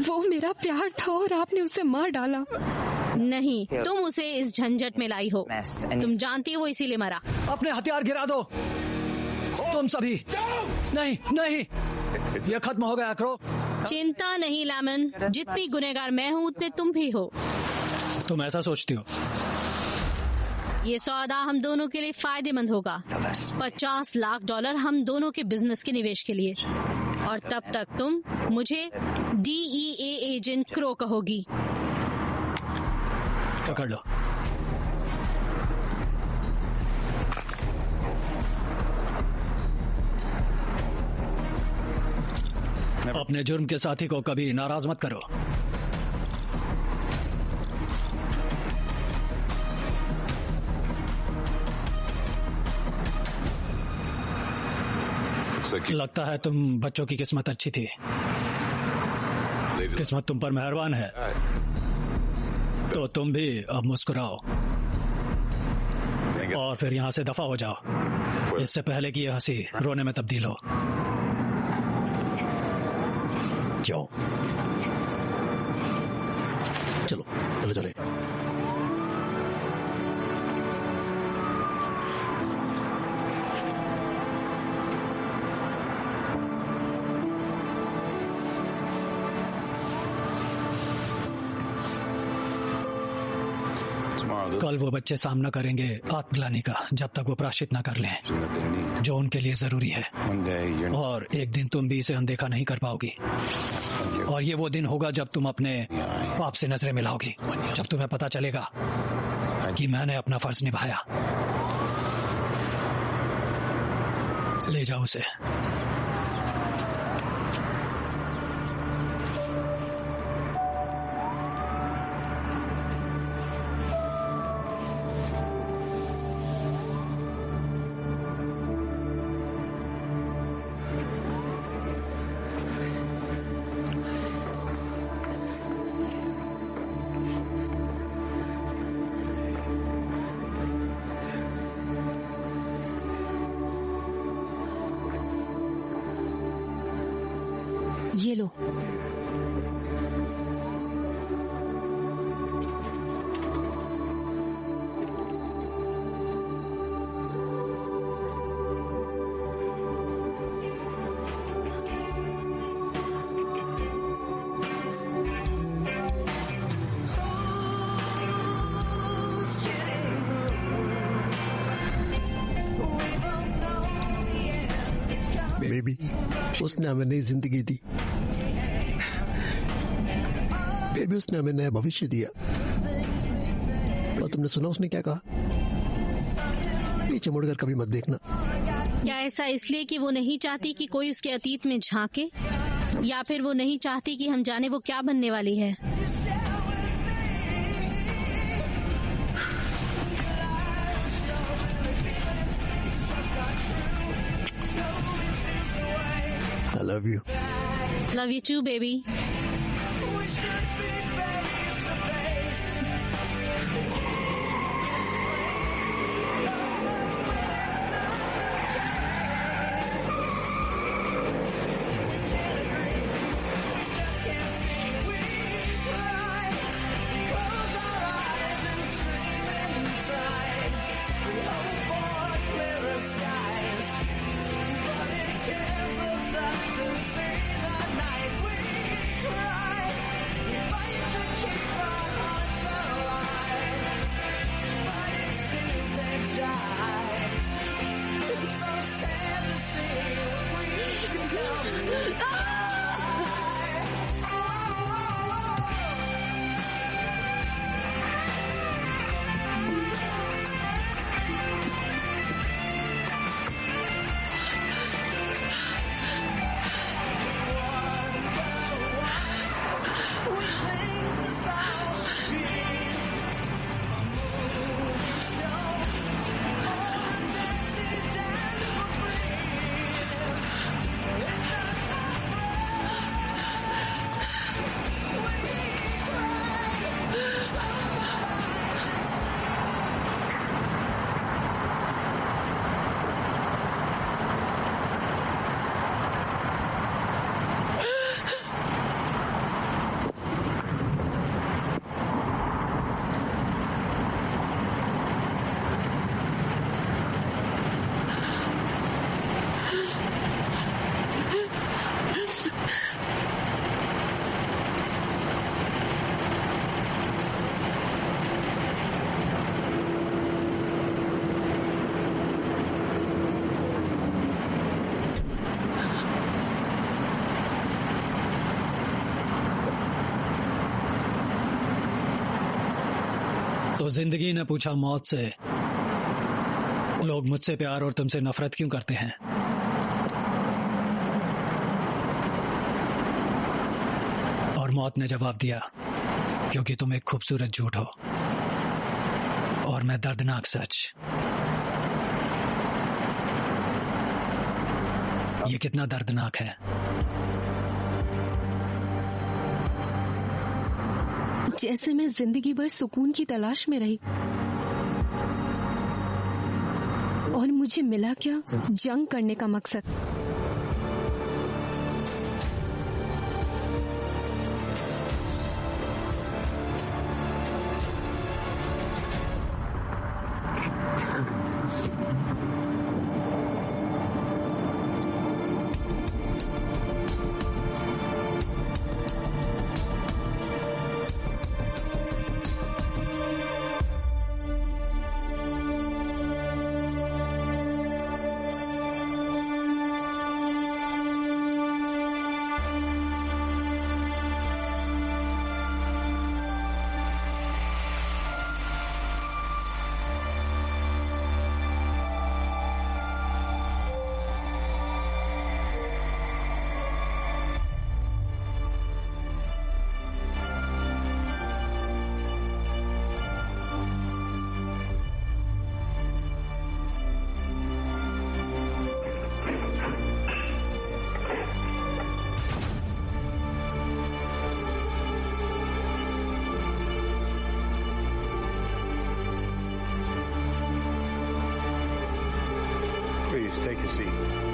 वो मेरा प्यार था और आपने उसे मार डाला। नहीं, तुम उसे इस झंझट में लाई हो। तुम जानती हो वो इसीलिए मरा। अपने हथियार गिरा दो तुम सभी। नहीं नहीं, ये खत्म हो गया क्रो। चिंता नहीं लेमन, जितनी गुनहगार मैं हूँ उतने तुम भी हो। तुम ऐसा सोचती हो? ये सौदा हम दोनों के लिए फायदेमंद होगा। $50 लाख हम दोनों के बिजनेस के निवेश के लिए। और तब तक तुम मुझे DEA एजेंट क्रो कहोगी। पकड़ लो। अपने जुर्म के साथी को कभी नाराज मत करो। लगता है तुम बच्चों की किस्मत अच्छी थी। किस्मत तुम पर मेहरबान है, तो तुम भी अब मुस्कुराओ और फिर यहाँ से दफा हो जाओ, इससे पहले कि यह हंसी रोने में तब्दील हो। जाओ, चलो चलो चले। कल वो बच्चे सामना करेंगे आत्मग्लानि का, जब तक वो प्रायश्चित न कर लें जो उनके लिए जरूरी है। और एक दिन तुम भी इसे अनदेखा नहीं कर पाओगी, और ये वो दिन होगा जब तुम अपने आप से नजरें मिलाओगी, जब तुम्हें पता चलेगा कि मैंने अपना फर्ज निभाया। ले जाओ उसे। ये लो। बेबी, उसने हमें नई जिंदगी दी। बेबी, उसने हमें नया भविष्य दिया। और तुमने सुना उसने क्या कहा? पीछे मुड़कर कभी मत देखना। क्या ऐसा इसलिए कि वो नहीं चाहती कि कोई उसके अतीत में झांके, या फिर वो नहीं चाहती कि हम जाने वो क्या बनने वाली है? I love you. Love you too, baby. तो जिंदगी ने पूछा मौत से, लोग मुझसे प्यार और तुमसे नफरत क्यों करते हैं? और मौत ने जवाब दिया, क्योंकि तुम एक खूबसूरत झूठ हो और मैं दर्दनाक सच। ये कितना दर्दनाक है। जैसे मैं जिंदगी भर सुकून की तलाश में रही और मुझे मिला क्या? जंग करने का मकसद। Please take a seat.